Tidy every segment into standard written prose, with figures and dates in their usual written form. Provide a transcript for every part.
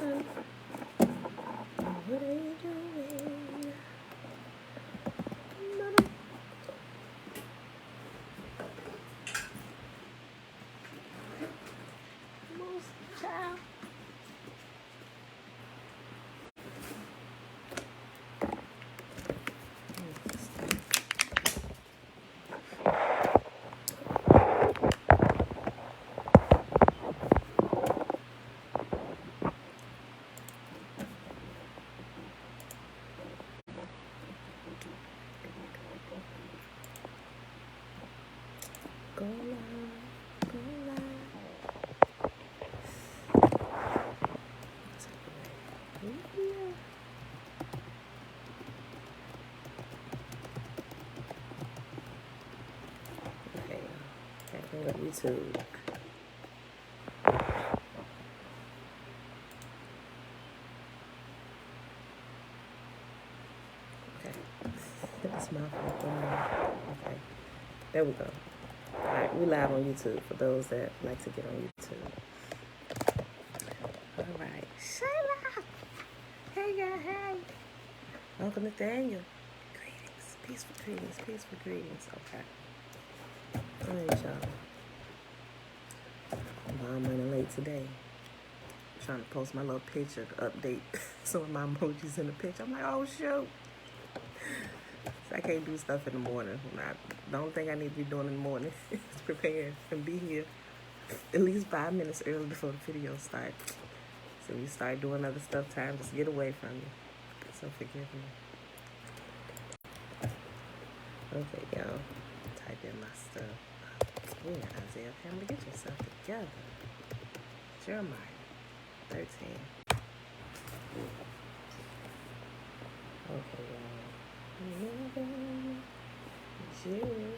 What are you doing? Most child. Go live, go live. Okay, gotta bring up YouTube. Okay, that's my fault. Okay, there we go. All right, we live on YouTube for those that like to get on YouTube. All right, Shayla. Hey, girl, hey. Uncle Nathaniel. Greetings, peaceful greetings, peaceful greetings. Okay. All right, y'all. I'm running late today. I'm trying to post my little picture to update some of my emojis in the picture. I'm like, oh, shoot. So I can't do stuff in the morning. The only thing I need to be doing in the morning is prepare and be here at least 5 minutes early before the video starts. So you start doing other stuff, time just get away from you. So forgive me. Okay, y'all. Type in my stuff. Oh, Isaiah, family, get yourself together. Jeremiah 13. Okay, y'all. Jude.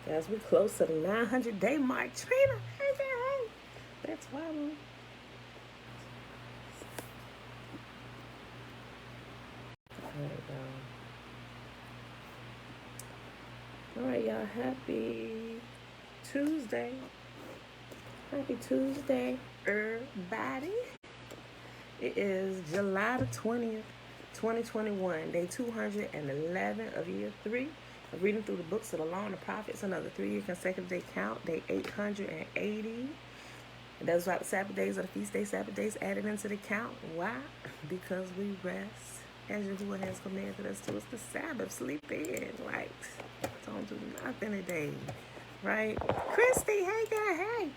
Guys, we close to the 900-day mark. Trina, hey. That's why we... All right, y'all. Happy Tuesday. Happy Tuesday, everybody. It is July the 20th, 2021, day 211 of year 3 of reading through the books of the law and the prophets, another 3-year consecutive day count, day 880. And those are the Sabbath days or the feast day Sabbath days added into the count. Why? Because we rest as Yahuwah has commanded us to. It's the Sabbath. Sleep in. Like, don't do nothing today. Right? Christy, hey, girl, hey.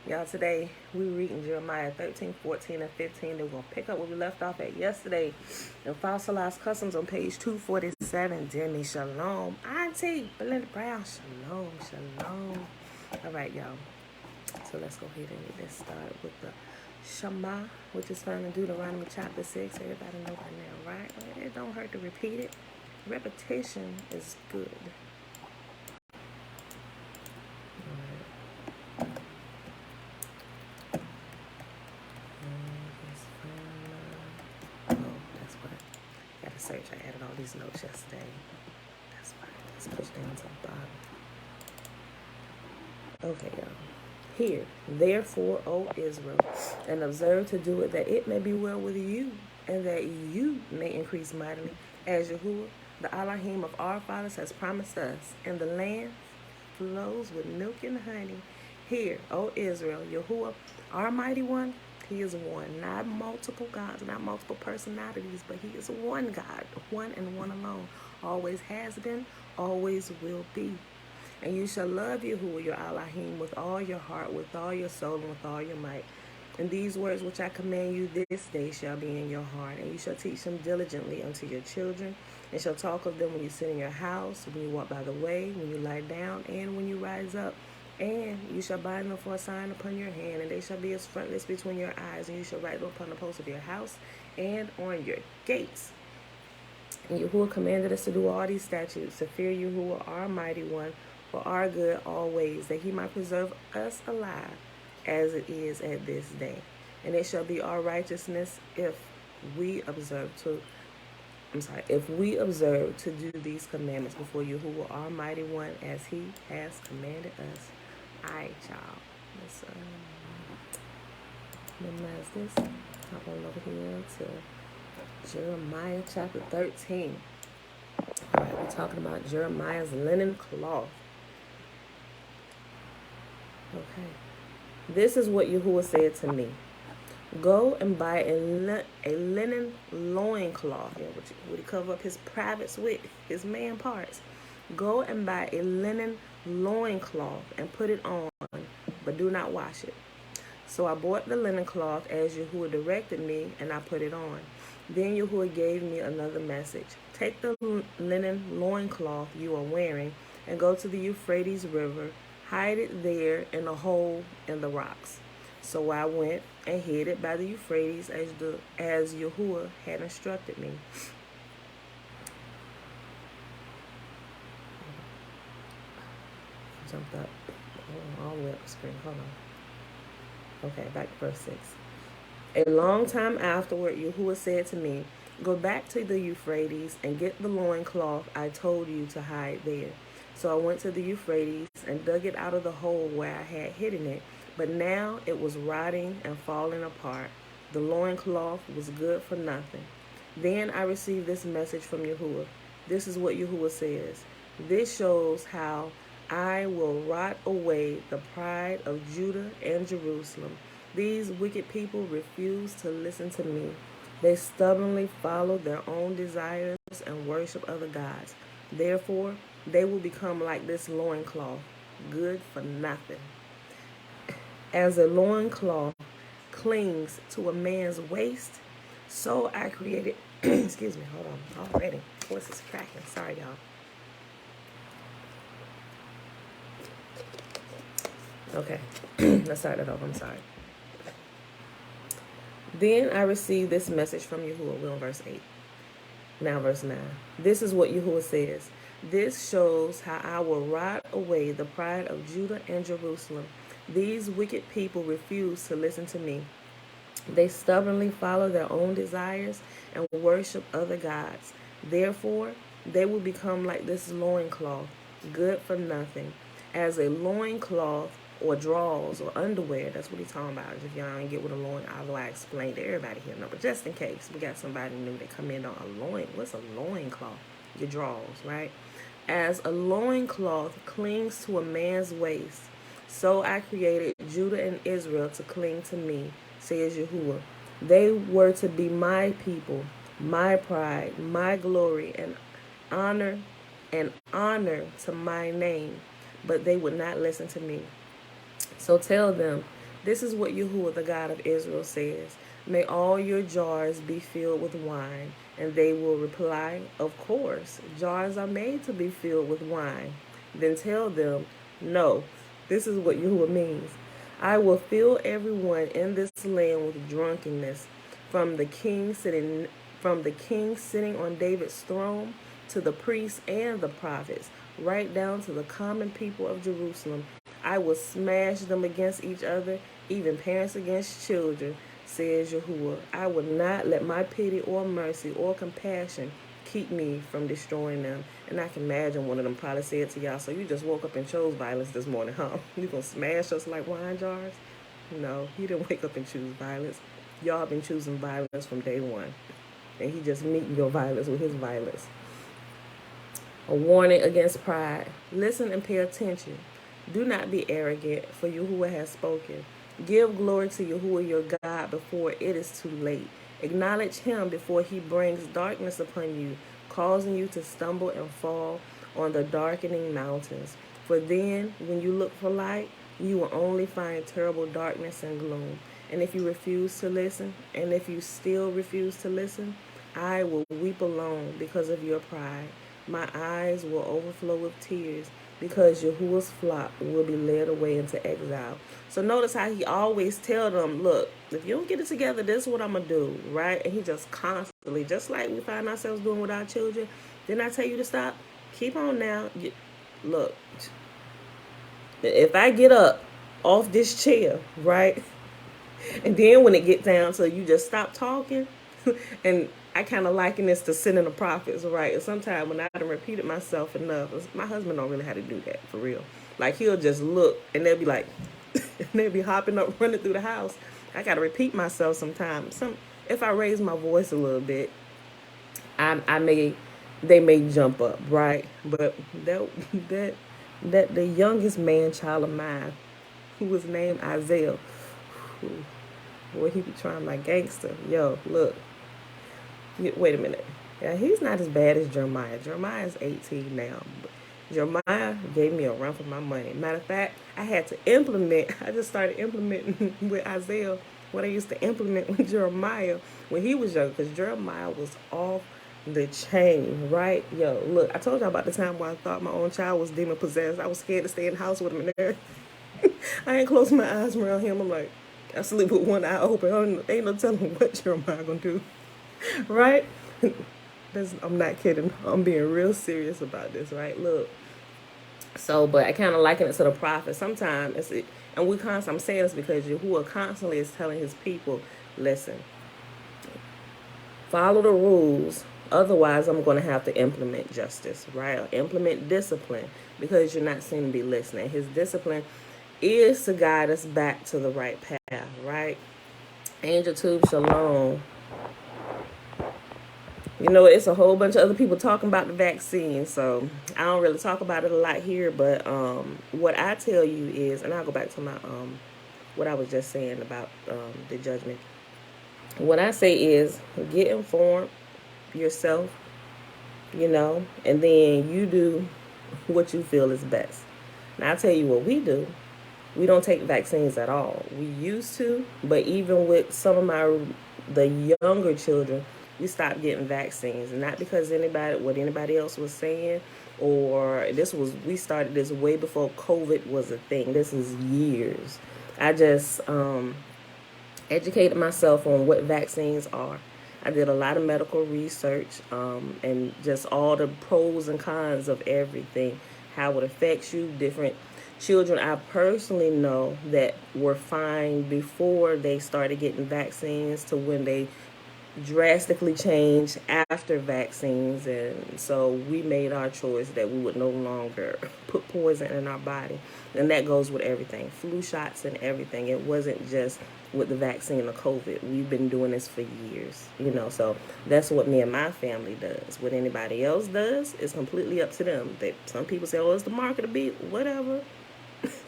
Y'all, today we reading Jeremiah 13, 14, and 15. Then we're going to pick up where we left off at yesterday in Fossilized Customs on page 247. Demi, shalom. Auntie, Belinda Brown, shalom, shalom. All right, y'all. So let's go ahead and get this started with the Shema, which is found in Deuteronomy chapter 6. Everybody know by now, right? It don't hurt to repeat it. Repetition is good. Search. I added all these notes yesterday. That's fine. Let's push down to the bottom. Okay, y'all. Hear, therefore, O Israel, and observe to do it, that it may be well with you, and that you may increase mightily, as Yahuwah, the Elohim of our fathers, has promised us, and the land flows with milk and honey. Hear, O Israel, Yahuwah, our mighty one, he is one, not multiple gods, not multiple personalities, but he is one God, one and one alone. Always has been, always will be. And you shall love Yahuwah, your Elohim, with all your heart, with all your soul, and with all your might. And these words which I command you this day shall be in your heart, and you shall teach them diligently unto your children, and shall talk of them when you sit in your house, when you walk by the way, when you lie down, and when you rise up. And you shall bind them for a sign upon your hand, and they shall be as frontlets between your eyes, and you shall write them upon the posts of your house and on your gates. And Yahuwah commanded us to do all these statutes, to fear Yahuwah, our mighty one, for our good always, that he might preserve us alive as it is at this day. And it shall be our righteousness if we observe to if we observe to do these commandments before Yahuwah Almighty One as He has commanded us. Alright, y'all. Let's minimize this. Hop on over here to Jeremiah chapter 13. Alright, we're talking about Jeremiah's linen cloth. Okay. This is what Yahuwah said to me. Go and buy a linen loincloth, would he cover up his privates with, his man parts. Go and buy a linen loincloth and put it on, but do not wash it. So I bought the linen cloth as Yahuwah directed me, and I put it on. Then Yahuwah gave me another message. Take the linen loincloth you are wearing and go to the Euphrates River. Hide it there in a hole in the rocks. So I went and hid it by the Euphrates as Yahuwah had instructed me. Jumped up all the way up the screen. Hold on. Okay, back to verse 6. A long time afterward, Yahuwah said to me, go back to the Euphrates and get the loincloth I told you to hide there. So I went to the Euphrates and dug it out of the hole where I had hidden it, but now it was rotting and falling apart. The loincloth was good for nothing. Then I received this message from Yahuwah. This is what Yahuwah says. This shows how I will rot away the pride of Judah and Jerusalem. These wicked people refuse to listen to me. They stubbornly follow their own desires and worship other gods. Therefore, they will become like this loincloth, good for nothing. As a loincloth clings to a man's waist, so I created, excuse me, hold on, already. Voice is cracking. Sorry, y'all. Okay, let's start that over. I'm sorry. Then I received this message from Yahuwah. We're on verse 8. Now verse 9. This is what Yahuwah says. This shows how I will rot away the pride of Judah and Jerusalem. These wicked people refuse to listen to me. They stubbornly follow their own desires and worship other gods. Therefore, they will become like this loincloth, good for nothing. As a loincloth or drawers or underwear, that's what he's talking about. If y'all ain't get what a loin, although I explained to everybody here, no, but just in case we got somebody new that come in on a loin. What's a loincloth? Your drawers, right? As a loincloth clings to a man's waist, so I created Judah and Israel to cling to me, says Yahuwah. They were to be my people, my pride, my glory, and honor to my name, but they would not listen to me. So tell them, this is what Yahuwah, the God of Israel, says. May all your jars be filled with wine. And they will reply, of course, jars are made to be filled with wine. Then tell them, no, this is what Yahuwah means. I will fill everyone in this land with drunkenness, from the king sitting on David's throne to the priests and the prophets, right down to the common people of Jerusalem. I will smash them against each other, even parents against children, says Yahuwah. I will not let my pity or mercy or compassion keep me from destroying them. And I can imagine one of them probably said to y'all, so you just woke up and chose violence this morning, huh? You gonna smash us like wine jars? No, he didn't wake up and choose violence. Y'all been choosing violence from day one. And he just meeting your violence with his violence. A warning against pride. Listen and pay attention. Do not be arrogant, for Yahuwah has spoken. Give glory to Yahuwah your God before it is too late. Acknowledge him before he brings darkness upon you, causing you to stumble and fall on the darkening mountains. For then, when you look for light, you will only find terrible darkness and gloom. And if you refuse to listen, and if you still refuse to listen, I will weep alone because of your pride. My eyes will overflow with tears because Yahuwah's flock will be led away into exile. So notice how he always tell them, look, if you don't get it together, this is what I'm going to do, right? And he just constantly, just like we find ourselves doing with our children, didn't I tell you to stop? Keep on now. Look, if I get up off this chair, right, and then when it gets down to you just stop talking, and I kind of liken this to sending the prophets, right? And sometimes when I done repeated myself enough, my husband don't really have to do that for real. Like he'll just look and they'll be like, and they'll be hopping up, running through the house. I gotta repeat myself sometimes. If I raise my voice a little bit, they may jump up, right? But that that the youngest man child of mine, who was named Isaiah, boy, he be trying like gangster. Yo, look, wait a minute. Yeah, he's not as bad as Jeremiah. Jeremiah is 18 now. But Jeremiah gave me a run for my money. Matter of fact, I had to implement. I just started implementing with Isaiah what I used to implement with Jeremiah when he was young, because Jeremiah was off the chain, right? Yo, look, I told y'all about the time where I thought my own child was demon possessed. I was scared to stay in the house with him and there. I ain't close my eyes around him. I'm like, I sleep with one eye open. Ain't no telling what Jeremiah gonna do, right? I'm not kidding. I'm being real serious about this, right? Look. So, but I kind of liken it to the prophet. Sometimes I'm saying this because Yahuwah constantly is telling his people, listen, follow the rules. Otherwise, I'm going to have to implement justice, right? Or implement discipline, because you're not seeming to be listening. His discipline is to guide us back to the right path, right? Angel Tube Shalom. You know, it's a whole bunch of other people talking about the vaccine, so I don't really talk about it a lot here, but what I tell you is, and I'll go back to my what I was just saying about the judgment. What I say is, get informed yourself, you know, and then you do what you feel is best. Now, I'll tell you what we do. We don't take vaccines at all. We used to, but even with some of the younger children, we stopped getting vaccines, and not because what anybody else was saying, or we started this way before COVID was a thing. This is years. I just educated myself on what vaccines are. I did a lot of medical research, and just all the pros and cons of everything, how it affects you. Different children I personally know that were fine before they started getting vaccines to when they drastically changed after vaccines, and so we made our choice that we would no longer put poison in our body, and that goes with everything, flu shots and everything. It wasn't just with the vaccine or COVID. We've been doing this for years, you know, so that's what me and my family does. What anybody else does is completely up to them. Some people say, oh, it's the market of beef, whatever.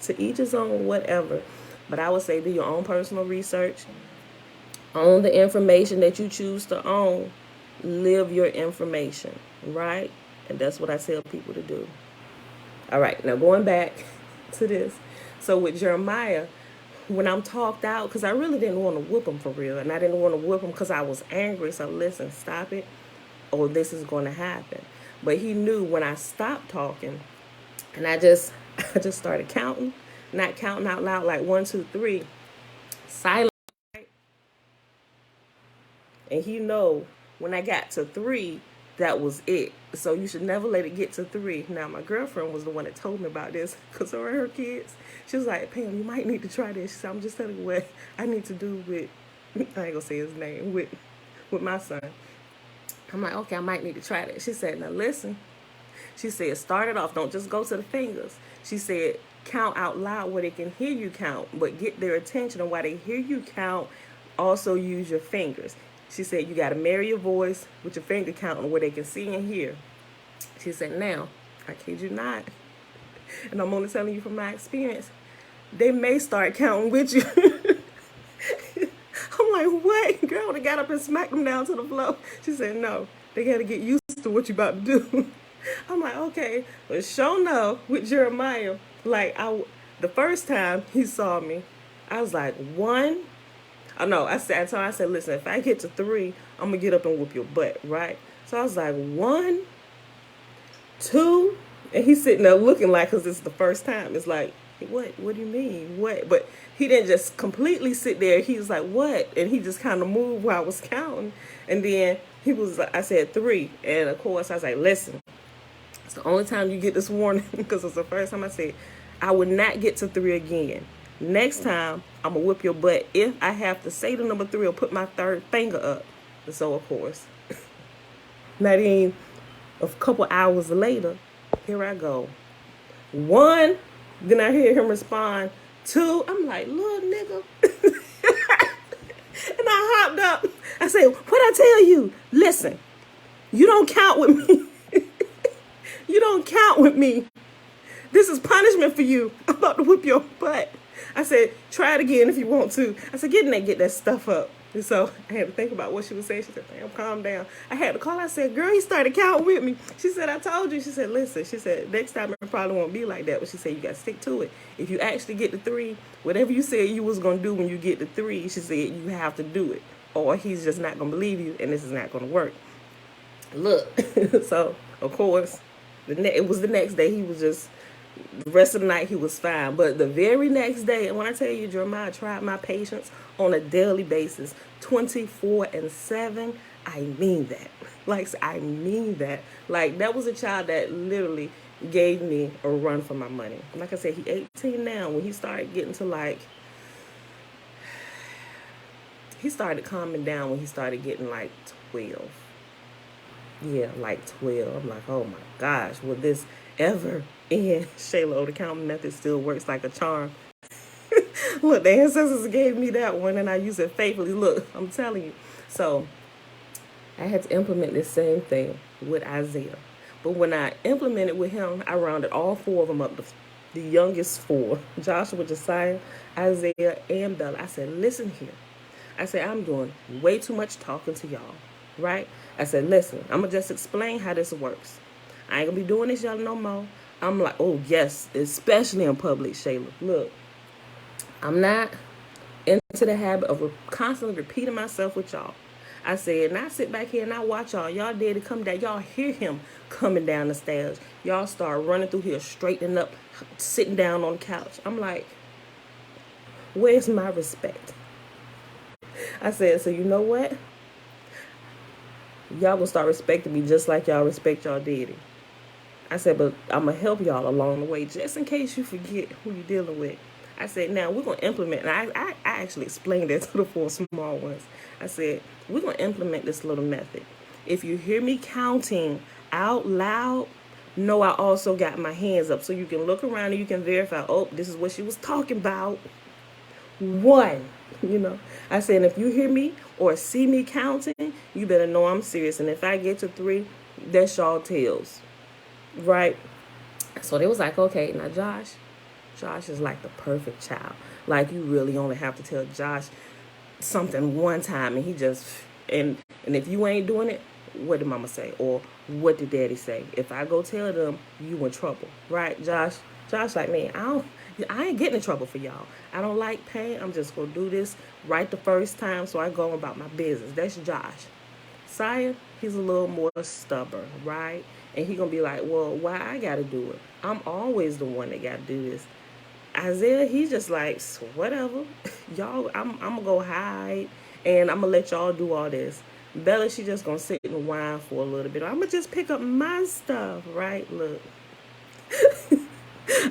To each his own, whatever. But I would say do your own personal research. Own the information that you choose to own. Live your information, right? And that's what I tell people to do. All right, now going back to this. So with Jeremiah, when I'm talked out, because I really didn't want to whoop him for real, and I didn't want to whoop him because I was angry. So listen, stop it, or this is going to happen. But he knew when I stopped talking, and I just started counting, not counting out loud like 1, 2, 3, silent. And he know when I got to 3, that was it. So you should never let it get to 3. Now, my girlfriend was the one that told me about this because of her kids. She was like, Pam, you might need to try this. So I'm just telling you what I need to do with, I ain't going to say his name, with my son. I'm like, okay, I might need to try that. She said, now listen. She said, start it off. Don't just go to the fingers. She said, count out loud where they can hear you count, but get their attention. And while they hear you count, also use your fingers. She said, you got to marry your voice with your finger counting where they can see and hear. She said, now, I kid you not, and I'm only telling you from my experience, they may start counting with you. I'm like, what? Girl, they got up and smacked them down to the floor. She said, no, they got to get used to what you about to do. I'm like, okay. But sure enough, with Jeremiah, like, the first time he saw me, I was like, 1. I know, I said, listen, if I get to 3, I'm going to get up and whoop your butt, right? So I was like, 1, 2, and he's sitting there looking like, because it's the first time. It's like, what do you mean? What? But he didn't just completely sit there. He was like, what? And he just kind of moved while I was counting. And then I said 3. And of course, I was like, listen, it's the only time you get this warning, because it's the first time I said, I would not get to 3 again. Next time, I'm going to whip your butt if I have to say the number 3 or put my 3rd finger up. And so, of course, Not even a couple hours later, here I go. One, then I hear him respond. Two, I'm like, little nigga. And I hopped up. I said, what I tell you? Listen, you don't count with me. You don't count with me. This is punishment for you. I'm about to whip your butt. I said, try it again if you want to. I said, get in there, get that stuff up. And so I had to think about what she was saying. She said, damn, calm down. I had to call. I said, girl, he started counting with me. She said, I told you. She said, listen. She said, next time it probably won't be like that. But she said, you got to stick to it. If you actually get to 3, whatever you said you was going to do when you get to 3, she said, you have to do it. Or he's just not going to believe you, and this is not going to work. Look. So, of course, it was the next day. He was just... The rest of the night he was fine, but the very next day, and when I tell you, Jeremiah tried my patience on a daily basis, 24/7. I mean that. Like, I mean that. Like, that was a child that literally gave me a run for my money. Like I said, he 18 now. When he started getting to like, he started calming down when he started getting like 12. Yeah, like 12. I'm like, oh my gosh, will this ever end? Shayla, the counting method still works like a charm. Look, the ancestors gave me that one and I use it faithfully. Look, I'm telling you. So I had to implement this same thing with Isaiah. But when I implemented with him, I rounded all 4 of them up, the youngest 4, Joshua, Josiah, Isaiah, and Bella. I said, listen here. I said, I'm doing way too much talking to y'all, right? I said, listen, I'm going to just explain how this works. I ain't going to be doing this y'all no more. I'm like, oh, yes, especially in public, Shayla. Look, I'm not into the habit of constantly repeating myself with y'all. I said, and I sit back here and I watch y'all. Y'all dare to come down. Y'all hear him coming down the stairs. Y'all start running through here, straightening up, sitting down on the couch. I'm like, where's my respect? I said, so you know what? Y'all gonna start respecting me just like y'all respect y'all daddy. I said, but I'm gonna help y'all along the way just in case you forget who you're dealing with. I said, now we're gonna implement, and I actually explained that to the 4 small ones. I said, we're gonna implement this little method. If you hear me counting out loud, know I also got my hands up so you can look around and you can verify, oh, this is what she was talking about. 1, I said, if you hear me or see me counting, you better know I'm serious. And if I get to 3, that's y'all tails, right? So they was like, okay, now Josh is like the perfect child. Like, you really only have to tell Josh something one time and he just, and if you ain't doing it, what did mama say? Or what did daddy say? If I go tell them, you in trouble, right? Josh like, man, I ain't getting in trouble for y'all. I don't like pain. I'm just going to do this right the first time so I go about my business. That's Josh. Saya, he's a little more stubborn, right? And he going to be like, well, why I got to do it? I'm always the one that got to do this. Isaiah, he's just like, whatever. Y'all, I'm going to go hide and I'm going to let y'all do all this. Bella, she just going to sit and whine for a little bit. I'm going to just pick up my stuff, right? Look.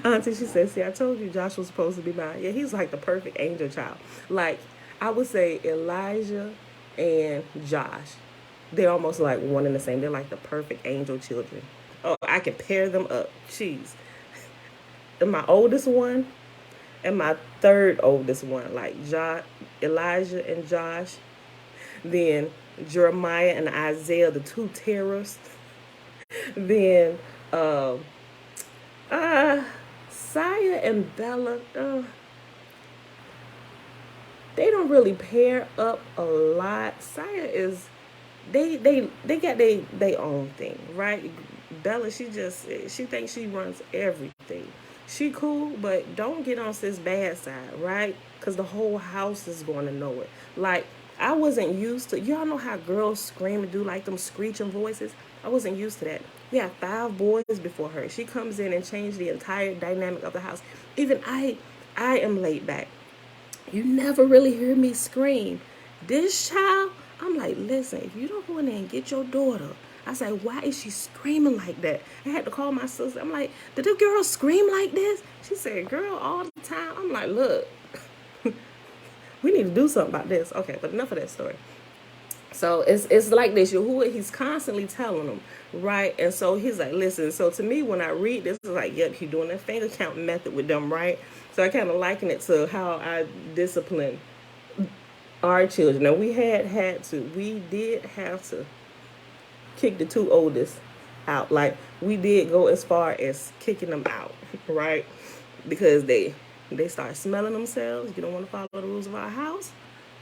Auntie, she said, see, I told you Josh was supposed to be mine. Yeah, he's like the perfect angel child. Like, I would say Elijah and Josh, they're almost like one and the same. They're like the perfect angel children. Oh, I can pair them up. Jeez. And my oldest one and my 3rd oldest one, like Elijah and Josh. Then Jeremiah and Isaiah, the 2 terrorists. Then, Saya and Bella, they don't really pair up a lot. Saya is, they got they own thing, right? Bella, she thinks she runs everything. She cool, but don't get on sis bad side, right? Because the whole house is going to know it. Like, I wasn't used to, y'all know how girls scream and do like them screeching voices? I wasn't used to that. We had 5 boys before her. She comes in and changed the entire dynamic of the house. Even I am laid back. You never really hear me scream. This child, I'm like, listen, if you don't go in there and get your daughter, I said, why is she screaming like that? I had to call my sister. I'm like, did the girl scream like this? She said, girl, all the time. I'm like, look, we need to do something about this. Okay, but enough of that story. So it's like this. Yahuwah, he's constantly telling them, right? And so he's like, listen. So to me, when I read this, it's like, yep, he's doing that finger count method with them, right? So I kind of liken it to how I discipline our children. Now we did have to kick the two oldest out. Like we did go as far as kicking them out, right? Because they start smelling themselves. You don't want to follow the rules of our house.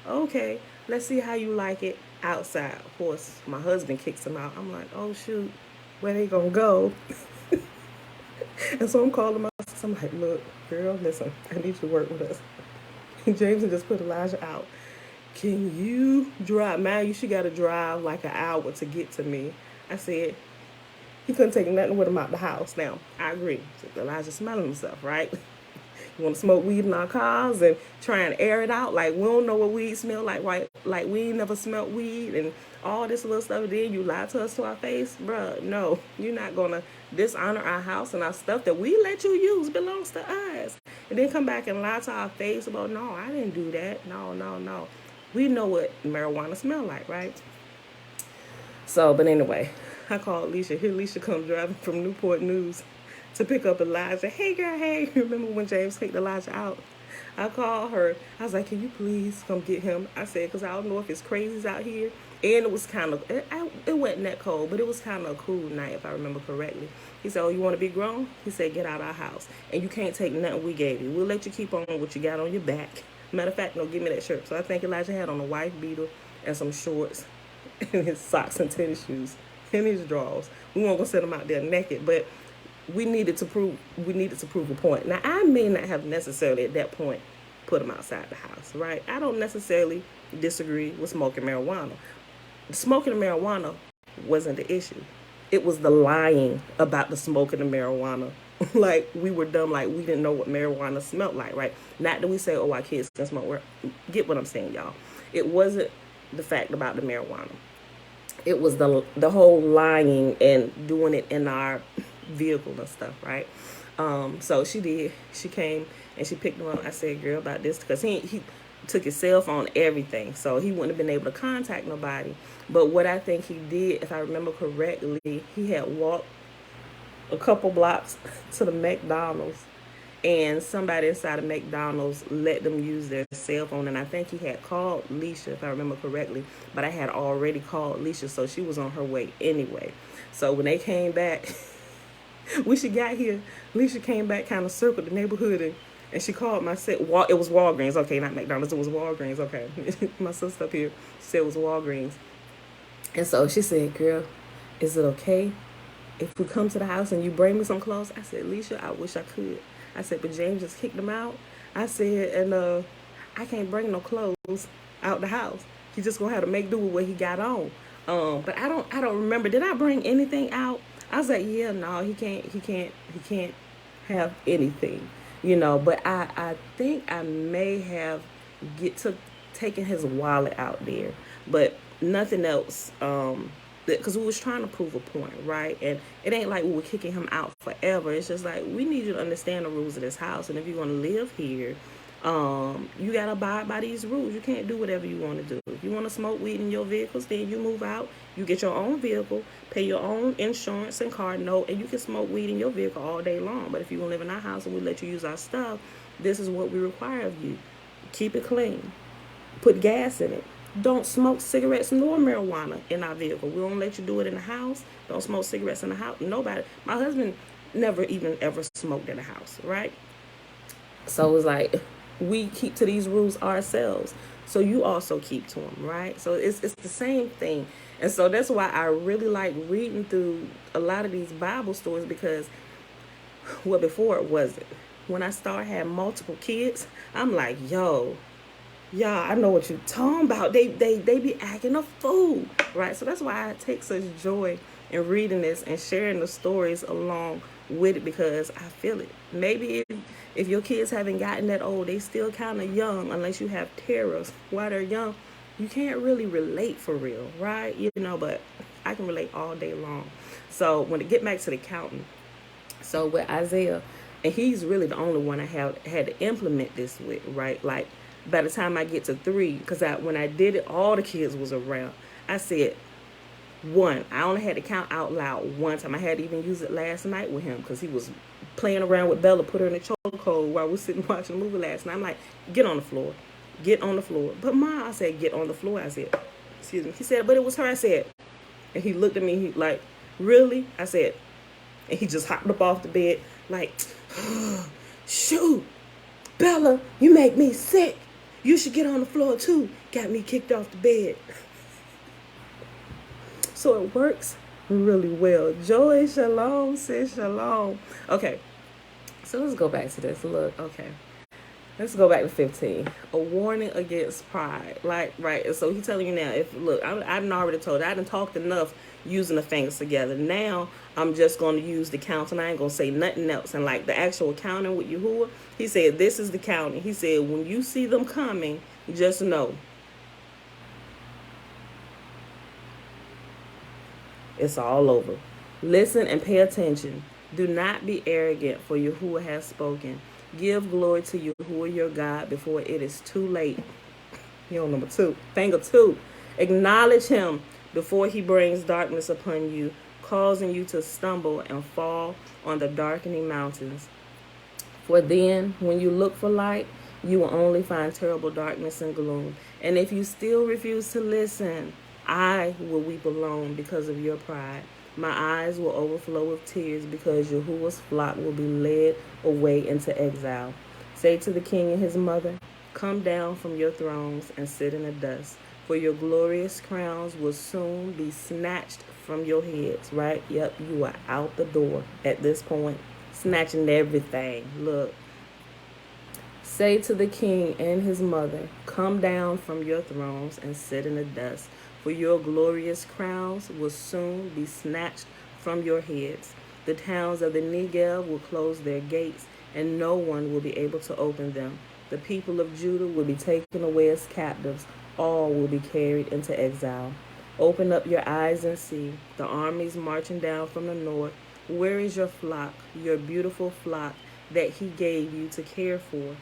Okay, let's see how you like it outside. Of course, my husband kicks them out. I'm like, oh shoot, where they gonna go? And so I'm calling my sister. I'm like, look, girl, listen, I need you to work with us. James had just put Elijah out. Can you drive? Man, she got to drive like an hour to get to me. I said, he couldn't take nothing with him out the house. Now, I agree. So Elijah smelling himself, right? You want to smoke weed in our cars and try and air it out? Like, we don't know what weed smell like. Right? Like, we ain't never smelled weed and all this little stuff. And then you lie to us to our face? Bruh, no. You're not going to dishonor our house and our stuff that we let you use belongs to us. And then come back and lie to our face about, no, I didn't do that. No, no, no. We know what marijuana smell like, right? So, but anyway, I called Alicia. Here Alicia comes driving from Newport News to pick up Elijah. Hey, girl, hey. Remember when James kicked Elijah out? I called her. I was like, can you please come get him? I said, because I don't know if it's crazies out here. And it was kind of, it wasn't that cold, but it was kind of a cool night, if I remember correctly. He said, oh, you want to be grown? He said, get out of our house. And you can't take nothing we gave you. We'll let you keep on what you got on your back. Matter of fact, no, give me that shirt. So I think Elijah had on a wife beater and some shorts and his socks and tennis shoes and his drawers. We weren't gonna set him out there naked, but we needed to prove a point. Now I may not have necessarily at that point put him outside the house, right? I don't necessarily disagree with smoking marijuana. Smoking marijuana wasn't the issue. It was the lying about the smoking of marijuana. Like we were dumb, like we didn't know what marijuana smelled like, right? Not that we say, oh, our kids can smoke. Get what I'm saying, y'all. It wasn't the fact about the marijuana. It was the whole lying and doing it in our vehicle and stuff, right? So she did. She came and she picked him up. I said, girl, about this, because he took his cell phone, everything, so he wouldn't have been able to contact nobody. But what I think he did, if I remember correctly, he had walked a couple blocks to the McDonald's, and somebody inside of McDonald's let them use their cell phone. And I think he had called Leisha, if I remember correctly, but I had already called Leisha, so she was on her way anyway. So when they came back, when she got here, Leisha came back, kind of circled the neighborhood, and she called my set. It was Walgreens, okay, not McDonald's. It was Walgreens, okay. My sister up here said it was Walgreens, and so she said, "Girl, is it okay if we come to the house and you bring me some clothes?" I said, Leisha, I wish I could. I said, but James just kicked him out. I said, and I can't bring no clothes out the house. He just gonna have to make do with what he got on. But I don't remember. Did I bring anything out? I was like, yeah, no, he can't have anything, But I think I may have taken his wallet out there, but nothing else. Because we was trying to prove a point, right? And it ain't like we were kicking him out forever. It's just like, we need you to understand the rules of this house. And if you're going to live here, you got to abide by these rules. You can't do whatever you want to do. If you want to smoke weed in your vehicles, then you move out. You get your own vehicle, pay your own insurance and car note, and you can smoke weed in your vehicle all day long. But if you want to live in our house and we let you use our stuff, this is what we require of you. Keep it clean. Put gas in it. Don't smoke cigarettes nor marijuana in our vehicle. We won't let you do it in the house. Don't smoke cigarettes in the house. Nobody. My husband never even ever smoked in the house, right? So it's like, we keep to these rules ourselves. So you also keep to them, right? So it's the same thing. And so that's why I really like reading through a lot of these Bible stories, because, well, before it wasn't. When I started having multiple kids, I'm like, yo, y'all, I know what you're talking about. They be acting a fool, right? So that's why I take such joy in reading this and sharing the stories along with it, because I feel it. Maybe if your kids haven't gotten that old, they still kind of young, unless you have terrors while they're young. You can't really relate for real, right? But I can relate all day long. So when it get back to the counting, so with Isaiah, and he's really the only one I had to implement this with, right? Like, by the time I get to 3, because when I did it, all the kids was around. I said, one. I only had to count out loud one time. I had to even use it last night with him because he was playing around with Bella, put her in a chokehold while we were sitting watching a movie last night. I'm like, get on the floor. Get on the floor. But Ma, I said, get on the floor. I said, excuse me. He said, but it was her. I said, and he looked at me, he like, really? I said, and he just hopped up off the bed like, shoot, Bella, you make me sick. You should get on the floor too. Got me kicked off the bed. So it works really well. Joy, shalom, sis, shalom. Okay, so let's go back to this. Look, okay. Let's go back to 15. A warning against pride. Like, right. And so he's telling you now, if, look, I done already told you, I done talked enough using the fingers together. Now, I'm just going to use the counting. I ain't going to say nothing else. And like the actual counting with Yahuwah, he said, this is the counting. He said, when you see them coming, just know it's all over. Listen and pay attention. Do not be arrogant, for Yahuwah has spoken. Give glory to Yahuwah your God before it is too late. Number 2. Finger 2. Acknowledge him before he brings darkness upon you, causing you to stumble and fall on the darkening mountains. For then, when you look for light, you will only find terrible darkness and gloom. And if you still refuse to listen, I will weep alone because of your pride. My eyes will overflow with tears because Yahuwah's flock will be led away into exile. Say to the king and his mother, come down from your thrones and sit in the dust, for your glorious crowns will soon be snatched from your heads, right? Yep, you are out the door at this point, snatching everything. Look. Say to the king and his mother, come down from your thrones and sit in the dust, for your glorious crowns will soon be snatched from your heads. The towns of the Negev will close their gates, and no one will be able to open them. The people of Judah will be taken away as captives. All will be carried into exile. Open up your eyes and see the armies marching down from the north. Where is your flock, your beautiful flock that he gave you to care for?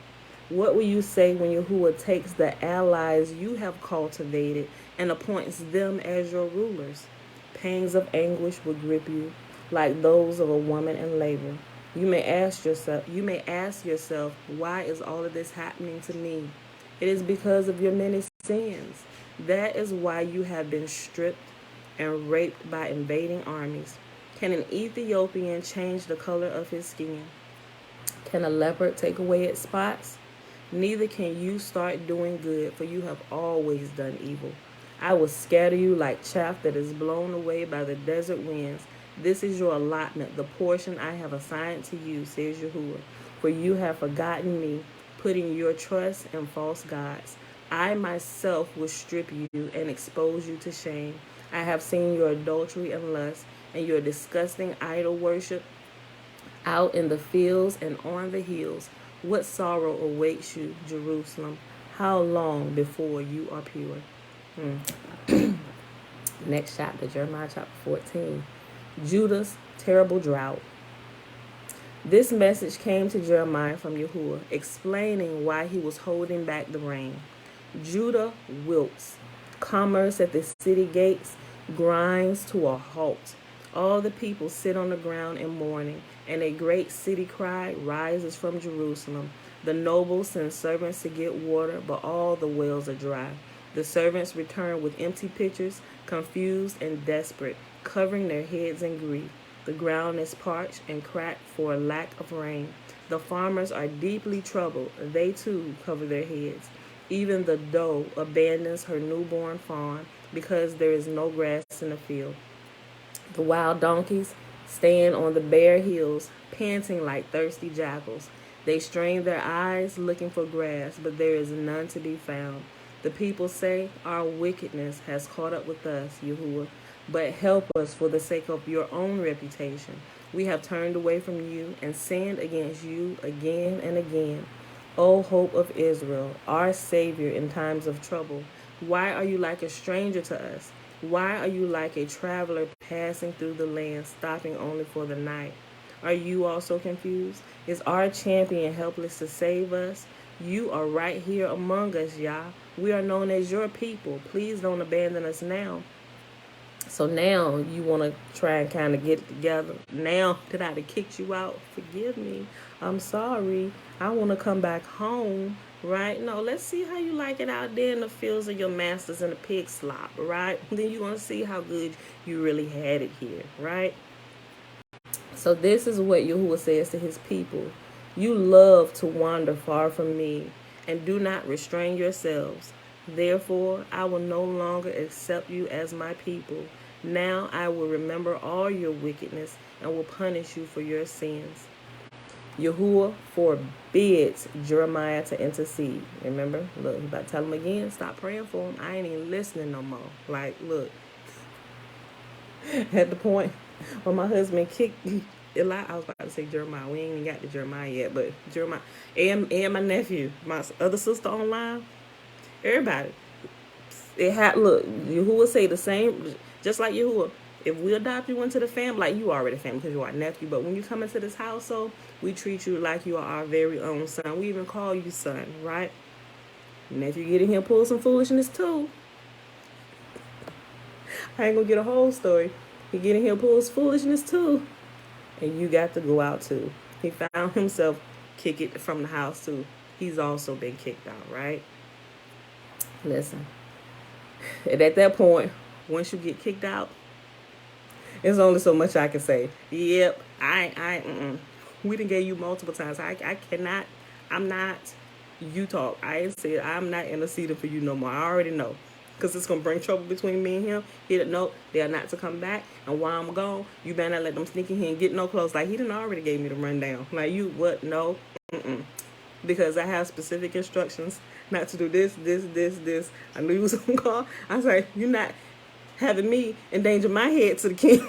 What will you say when Yahuwah takes the allies you have cultivated and appoints them as your rulers? Pangs of anguish will grip you like those of a woman in labor. You may ask yourself, why is all of this happening to me? It is because of your many sins. That is why you have been stripped and raped by invading armies. Can an Ethiopian change the color of his skin? Can a leopard take away its spots? Neither can you start doing good, for you have always done evil. I will scatter you like chaff that is blown away by the desert winds. This is your allotment, the portion I have assigned to you, says Yahuwah. For you have forgotten me, putting your trust in false gods. I myself will strip you and expose you to shame. I have seen your adultery and lust, and your disgusting idol worship out in the fields and on the hills. What sorrow awaits you, Jerusalem? How long before you are pure? Next chapter, Jeremiah chapter 14. Judah's terrible drought. This message came to Jeremiah from Yahuwah, explaining why he was holding back the rain. Judah wilts. Commerce at the city gates grinds to a halt. All the people sit on the ground in mourning, and a great city cry rises from Jerusalem. The nobles send servants to get water, but all the wells are dry. The servants return with empty pitchers, confused and desperate, covering their heads in grief. The ground is parched and cracked for a lack of rain. The farmers are deeply troubled. They too cover their heads. Even the doe abandons her newborn fawn because there is no grass in the field. The wild donkeys stand on the bare hills, panting like thirsty jackals. They strain their eyes, looking for grass, but there is none to be found. The people say, our wickedness has caught up with us, Yahuwah, but help us for the sake of your own reputation. We have turned away from you and sinned against you again and again. O hope of Israel, our Savior in times of trouble, why are you like a stranger to us? Why are you like a traveler passing through the land, stopping only for the night? Are you also confused? Is our champion helpless to save us? You are right here among us, Yah. We are known as your people. Please don't abandon us now. So now you want to try and kind of get it together. Now that I done kicked you out, forgive me. I'm sorry. I want to come back home, right? No, let's see how you like it out there in the fields of your masters in the pig slop, right? Then you're going to see how good you really had it here, right? So this is what Yahuwah says to his people. You love to wander far from me and do not restrain yourselves. Therefore, I will no longer accept you as my people. Now I will remember all your wickedness and will punish you for your sins. Yahuwah forbids Jeremiah to intercede. Remember? Look, he about to tell him again, stop praying for him. I ain't even listening no more. Like, look, at the point when my husband kicked Eli, I was about to say Jeremiah. We ain't even got to Jeremiah yet, but Jeremiah and my nephew, my other sister online, everybody. It had look. Yahuwah say the same, just like Yahuwah. If we adopt you into the family, like you already family because you're our nephew, but when you come into this household, we treat you like you are our very own son. We even call you son, right? And if you get in here and pull some foolishness too, I ain't gonna get a whole story. He get in here and pulls foolishness too, and you got to go out too. He found himself kick it from the house too. He's also been kicked out, right? Listen, and at that point, once you get kicked out, there's only so much I can say. Yep, we done gave you multiple times. I cannot, I'm not, you talk. I ain't said I'm not interceding for you no more. I already know. Because it's going to bring trouble between me and him. He didn't know they are not to come back. And while I'm gone, you better not let them sneak in here and get no clothes. Like, he done already gave me the rundown. Like, you, what? No. Because I have specific instructions not to do this. I knew you was on call. I was like, you're not having me endanger my head to the king.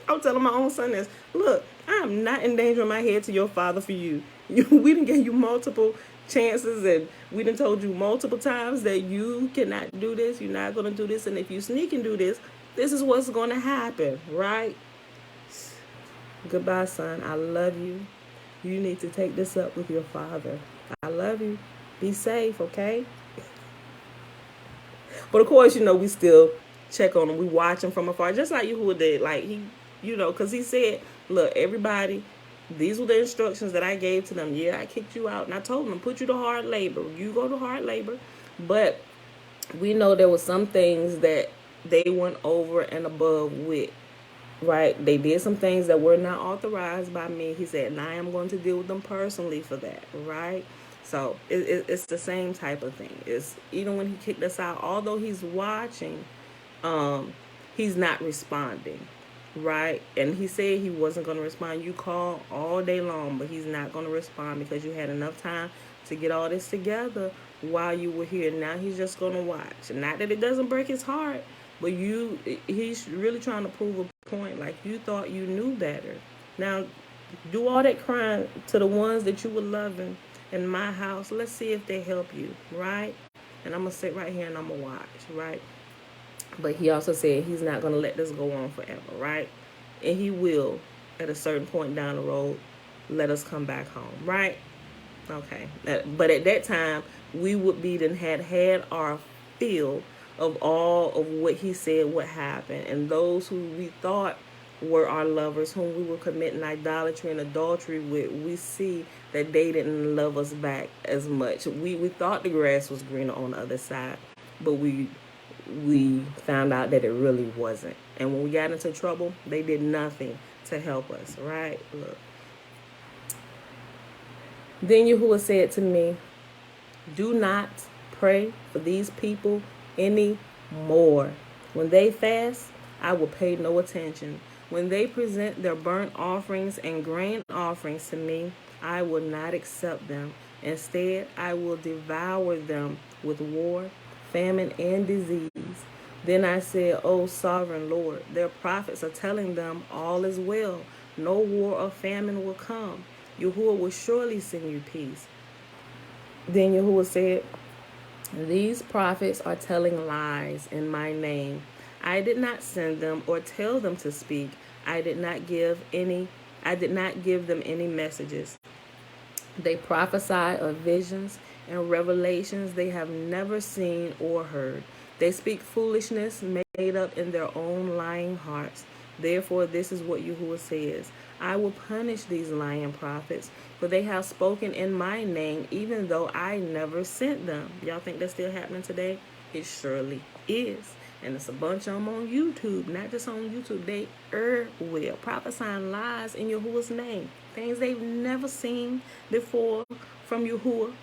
I'm telling my own son this. Look, I am not endangering my head to your father for you. We done gave you multiple chances, and we done told you multiple times that you cannot do this. You're not going to do this. And if you sneak and do this, this is what's going to happen, right? Goodbye, son. I love you. You need to take this up with your father. I love you. Be safe, okay? But of course, we still check on him. We watch him from afar, just like Yahuwah did. Like, he, because he said, look, everybody, these were the instructions that I gave to them. Yeah, I kicked you out. And I told them, put you to hard labor. You go to hard labor. But we know there were some things that they went over and above with. Right? They did some things that were not authorized by me. He said, and I am going to deal with them personally for that. Right? So it's the same type of thing. It's even when he kicked us out, although he's watching, he's not responding, right? And he said he wasn't going to respond. You call all day long, but he's not going to respond because you had enough time to get all this together while you were here. Now he's just going to watch. Not that it doesn't break his heart, but he's really trying to prove a point. Like, you thought you knew better. Now, do all that crying to the ones that you were loving in my house. Let's see if they help you, right? And I'm going to sit right here and I'm going to watch, right? But he also said he's not going to let this go on forever, right? And he will, at a certain point down the road, let us come back home, right? Okay. But at that time, we would be then had our fill of all of what he said would happen. And those who we thought were our lovers, whom we were committing idolatry and adultery with, we see that they didn't love us back as much. We thought the grass was greener on the other side, but we found out that it really wasn't. And when we got into trouble, they did nothing to help us, right? Look. Then Yahuwah said to me, do not pray for these people anymore. When they fast, I will pay no attention. When they present their burnt offerings and grain offerings to me, I will not accept them. Instead, I will devour them with war, famine, and disease. Then I said, O sovereign Lord, their prophets are telling them all is well. No war or famine will come. Yahuwah will surely send you peace. Then Yahuwah said, these prophets are telling lies in my name. I did not send them or tell them to speak. I did not give them any messages. They prophesy of visions and revelations they have never seen or heard. They speak foolishness, make made up in their own lying hearts. Therefore, this is what Yahuwah says: I will punish these lying prophets, for they have spoken in my name, even though I never sent them. Y'all think that's still happening today? It surely is. And it's a bunch of them on YouTube, not just on YouTube. They everywhere, prophesying lies in Yahuwah's name. Things they've never seen before from Yahuwah.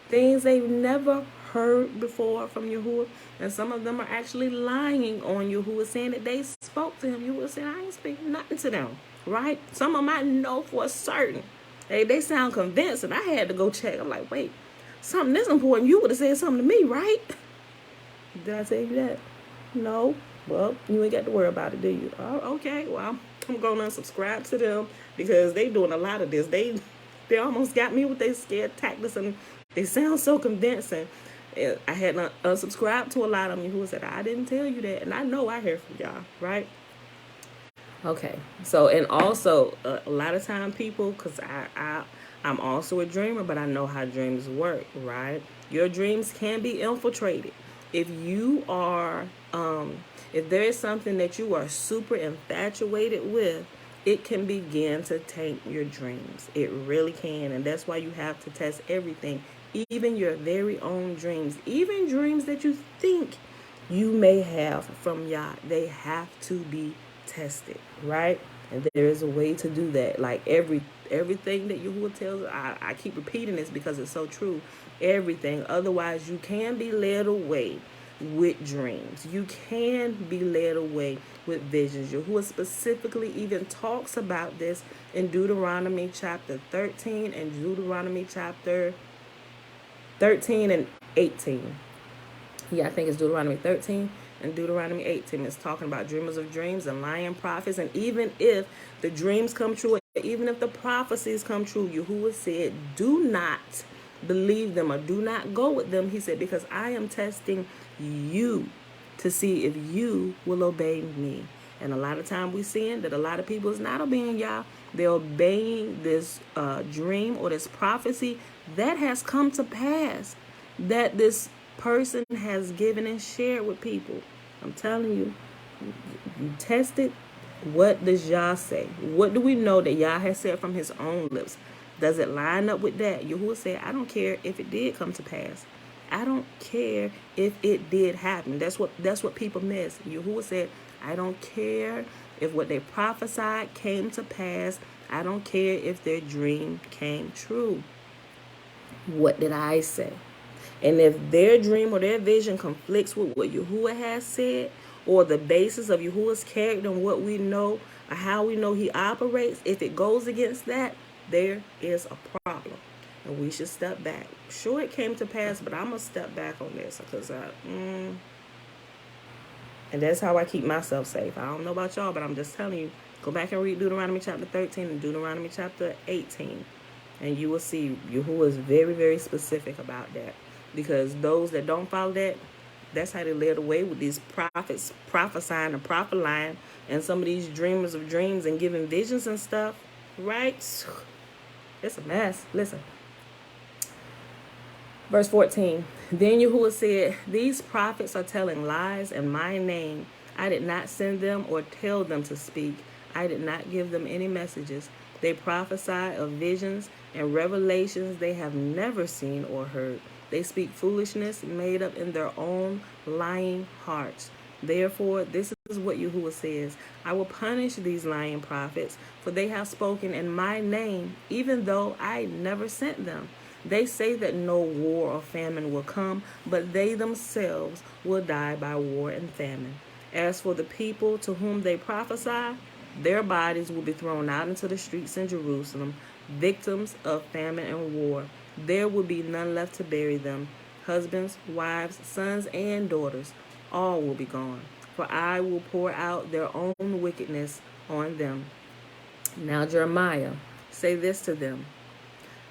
Things they've never heard before from Yahuwah. And some of them are actually lying on Yahuwah, saying that they spoke to him. Yahuwah said, I ain't speaking nothing to them, right? Some of them I know for certain. They sound convinced, and I had to go check. I'm like, wait, something this important, you would have said something to me, right? Did I tell you that? No. Well, you ain't got to worry about it, do you? Oh, okay. Well, I'm going to unsubscribe to them because they doing a lot of this. They almost got me with their scared tactics, and they sound so convincing. I had to unsubscribe to a lot of them who said, I didn't tell you that. And I know I hear from y'all, right? Okay. So, and also, a lot of time people, because I'm also a dreamer, but I know how dreams work, right? Your dreams can be infiltrated. If you are, if there is something that you are super infatuated with, it can begin to taint your dreams. It really can. And that's why you have to test everything, even your very own dreams, even dreams that you think you may have from Yah. They have to be tested, right? And there is a way to do that. Like everything that Yahuwah tells, I keep repeating this because it's so true. Everything. Otherwise, you can be led away with dreams. You can be led away with visions. Yahuwah specifically even talks about this in Deuteronomy chapter 13 and Deuteronomy chapter 13 and 18. Yeah, I think it's Deuteronomy 13 and Deuteronomy 18. It's talking about dreamers of dreams and lying prophets. And even if the dreams come true, even if the prophecies come true, Yahuwah said, do not believe them or do not go with them. He said, because I am testing you to see if you will obey me. And a lot of time we're seeing that a lot of people is not obeying Yah. They're obeying this dream or this prophecy that has come to pass, that this person has given and shared with people. I'm telling you, you test it. What does Yah say? What do we know that Yah has said from his own lips? Does it line up with that? Yahuwah said, I don't care if it did come to pass. I don't care if it did happen. That's what people miss. Yahuwah said, I don't care if what they prophesied came to pass. I don't care if their dream came true. What did I say? And if their dream or their vision conflicts with what Yahuwah has said, or the basis of Yahuwah's character and what we know, or how we know he operates, if it goes against that, there is a problem. And we should step back. Sure, it came to pass, but I'm going to step back on this because and that's how I keep myself safe. I don't know about y'all, but I'm just telling you, go back and read Deuteronomy chapter 13 and Deuteronomy chapter 18. And you will see Yahuwah is very, very specific about that. Because those that don't follow that, that's how they led away with these prophets prophesying and prophesying, and some of these dreamers of dreams and giving visions and stuff, right? It's a mess. Listen. Verse 14. Then Yahuwah said, these prophets are telling lies in my name. I did not send them or tell them to speak. I did not give them any messages. They prophesy of visions and revelations they have never seen or heard. They speak foolishness made up in their own lying hearts. Therefore, this is what Yahuwah says. I will punish these lying prophets, for they have spoken in my name, even though I never sent them. They say that no war or famine will come, but they themselves will die by war and famine. As for the people to whom they prophesy, their bodies will be thrown out into the streets in Jerusalem, victims of famine and war. There will be none left to bury them. Husbands, wives, sons, and daughters, all will be gone. For I will pour out their own wickedness on them. Now Jeremiah, say this to them.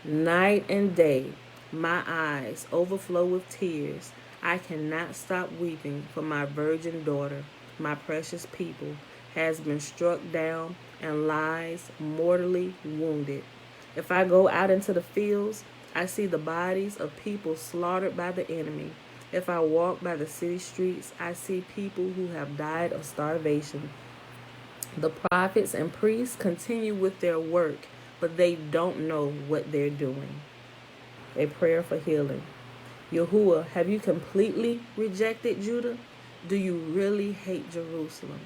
Night and day, my eyes overflow with tears. I cannot stop weeping, for my virgin daughter, my precious people, has been struck down and lies mortally wounded. If I go out into the fields, I see the bodies of people slaughtered by the enemy. If I walk by the city streets, I see people who have died of starvation. The prophets and priests continue with their work, but they don't know what they're doing. A prayer for healing. Yahuwah, have you completely rejected Judah? Do you really hate Jerusalem?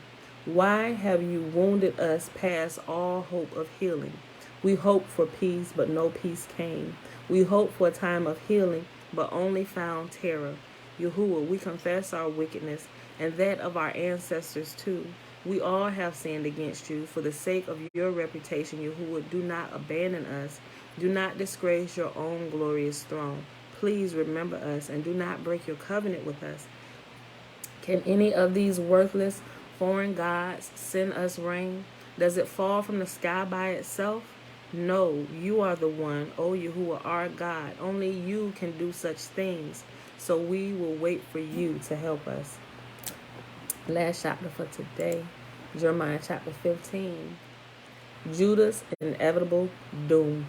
Why have you wounded us past all hope of healing? We hoped for peace, but no peace came. We hoped for a time of healing, but only found terror. Yahuwah, we confess our wickedness and that of our ancestors too. We all have sinned against you. For the sake of your reputation, Yahuwah, do not abandon us. Do not disgrace your own glorious throne. Please remember us and do not break your covenant with us. Can any of these worthless foreign gods send us rain? Does it fall from the sky by itself? No, you are the one, O Yahuwah, our God. Only you can do such things. So we will wait for you to help us. Last chapter for today, Jeremiah chapter 15. Judah's inevitable doom.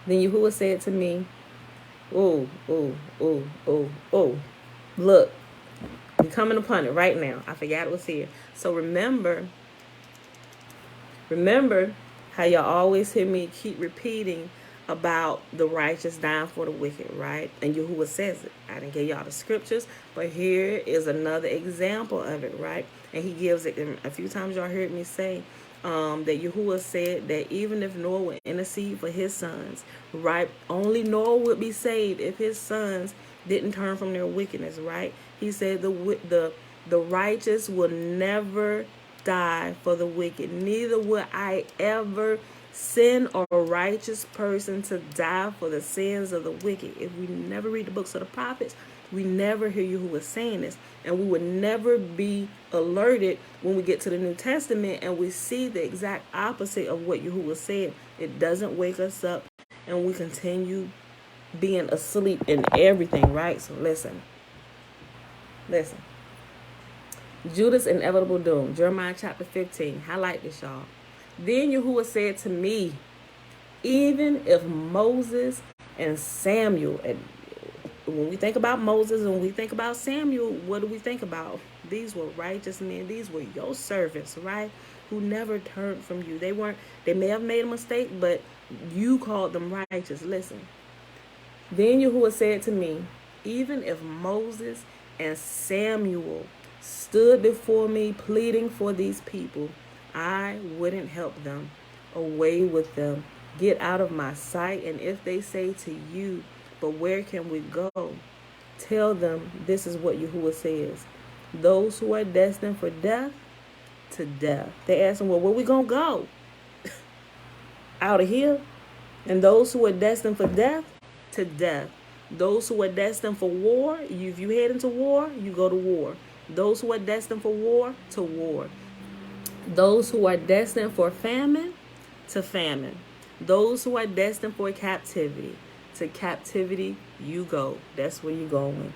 Then Yahuwah said to me, oh, look, we're coming upon it right now. I forgot it was here. So remember how y'all always hear me keep repeating about the righteous dying for the wicked, right? And Yahuwah says it. I didn't give y'all the scriptures, but here is another example of it, right? And he gives it. And a few times y'all heard me say that Yahuwah said that even if Noah would intercede for his sons, right? Only Noah would be saved if his sons didn't turn from their wickedness, right? He said the righteous will never die for the wicked. Neither will I ever send a righteous person to die for the sins of the wicked. If we never read the books of the prophets, we never hear Yahuwah saying this, and we would never be alerted when we get to the New Testament and we see the exact opposite of what Yahuwah said. It doesn't wake us up, and we continue being asleep in everything, right? So listen. Judah's inevitable doom. Jeremiah chapter 15. Highlight this, y'all. Then Yahuwah said to me, even if Moses and Samuel, and when we think about Moses and we think about Samuel, what do we think about? These were righteous men. These were your servants, right? Who never turned from you. They may have made a mistake, but you called them righteous. Listen. Then Yahuwah said to me, even if Moses and Samuel stood before me pleading for these people, I wouldn't help them. Away with them. Get out of my sight. And if they say to you, but where can we go? Tell them this is what Yahuwah says. Those who are destined for death, to death. They ask them, well, where we going to go? Out of here? And those who are destined for death, to death. Those who are destined for war, if you head into war, you go to war. Those who are destined for war, to war. Those who are destined for famine, to famine. Those who are destined for captivity, to captivity you go. That's where you're going.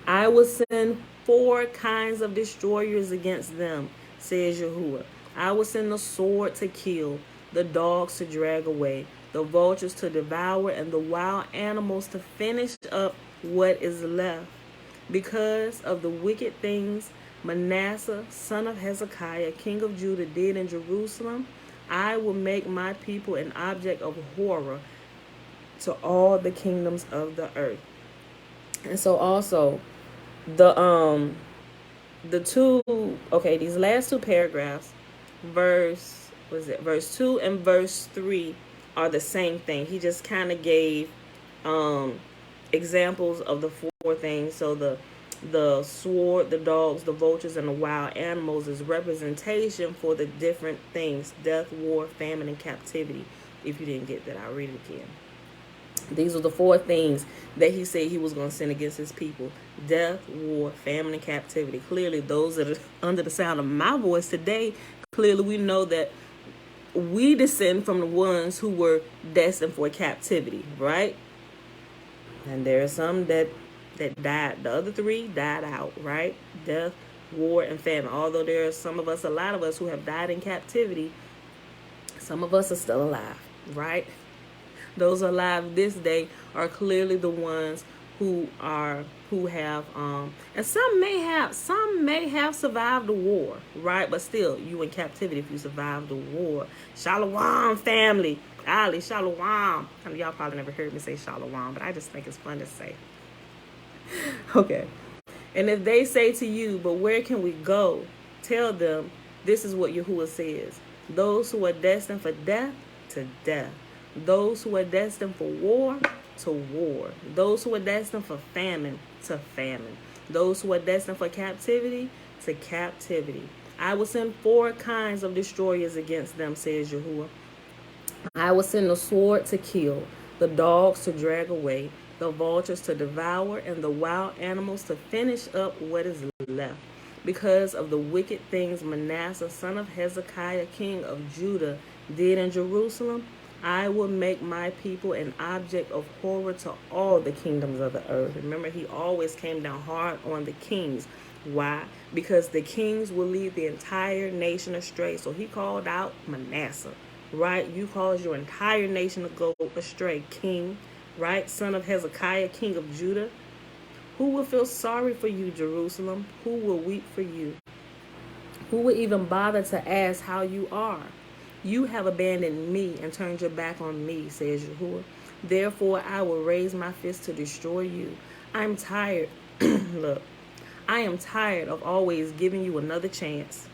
I will send 4 kinds of destroyers against them, says Yahuwah. I will send the sword to kill, the dogs to drag away, the vultures to devour, and the wild animals to finish up what is left. Because of the wicked things Manasseh, son of Hezekiah, king of Judah, did in Jerusalem, I will make my people an object of horror to all the kingdoms of the earth. And so also these last 2 paragraphs, verse 2 and verse 3 are the same thing. He just kind of gave examples of the 4 things. So the sword, the dogs, the vultures, and the wild animals is representation for the different things: death, war, famine, and captivity. If you didn't get that, I'll read it again. These are the 4 things that he said he was going to send against his people: death, war, famine, and captivity. Clearly, those that are under the sound of my voice today, clearly we know that we descend from the ones who were destined for captivity, right? And there are some that died. The other 3 died out, right? Death, war, and famine. Although there are a lot of us who have died in captivity, some of us are still alive, right? Those alive this day are clearly the ones who have and some may have survived the war, right? But still, you in captivity if you survived the war. Shalom, family. Ali, shalom. Y'all probably never heard me say shalom, but I just think it's fun to say. Okay. And if they say to you, but where can we go? Tell them, this is what Yahuwah says. Those who are destined for death, to death. Those who are destined for war, to war. Those who are destined for famine, to famine. Those who are destined for captivity, to captivity. I will send 4 kinds of destroyers against them, says Yahuwah. I will send the sword to kill, the dogs to drag away, the vultures to devour, and the wild animals to finish up what is left. Because of the wicked things Manasseh, son of Hezekiah, king of Judah, did in Jerusalem, I will make my people an object of horror to all the kingdoms of the earth. Remember, he always came down hard on the kings. Why? Because the kings will lead the entire nation astray. So he called out Manasseh, right? You caused your entire nation to go astray, king, right? Son of Hezekiah, king of Judah. Who will feel sorry for you, Jerusalem? Who will weep for you? Who will even bother to ask how you are? You have abandoned me and turned your back on me, says Yahuwah. Therefore, I will raise my fist to destroy you. I'm tired. Look, I am tired of always giving you another chance.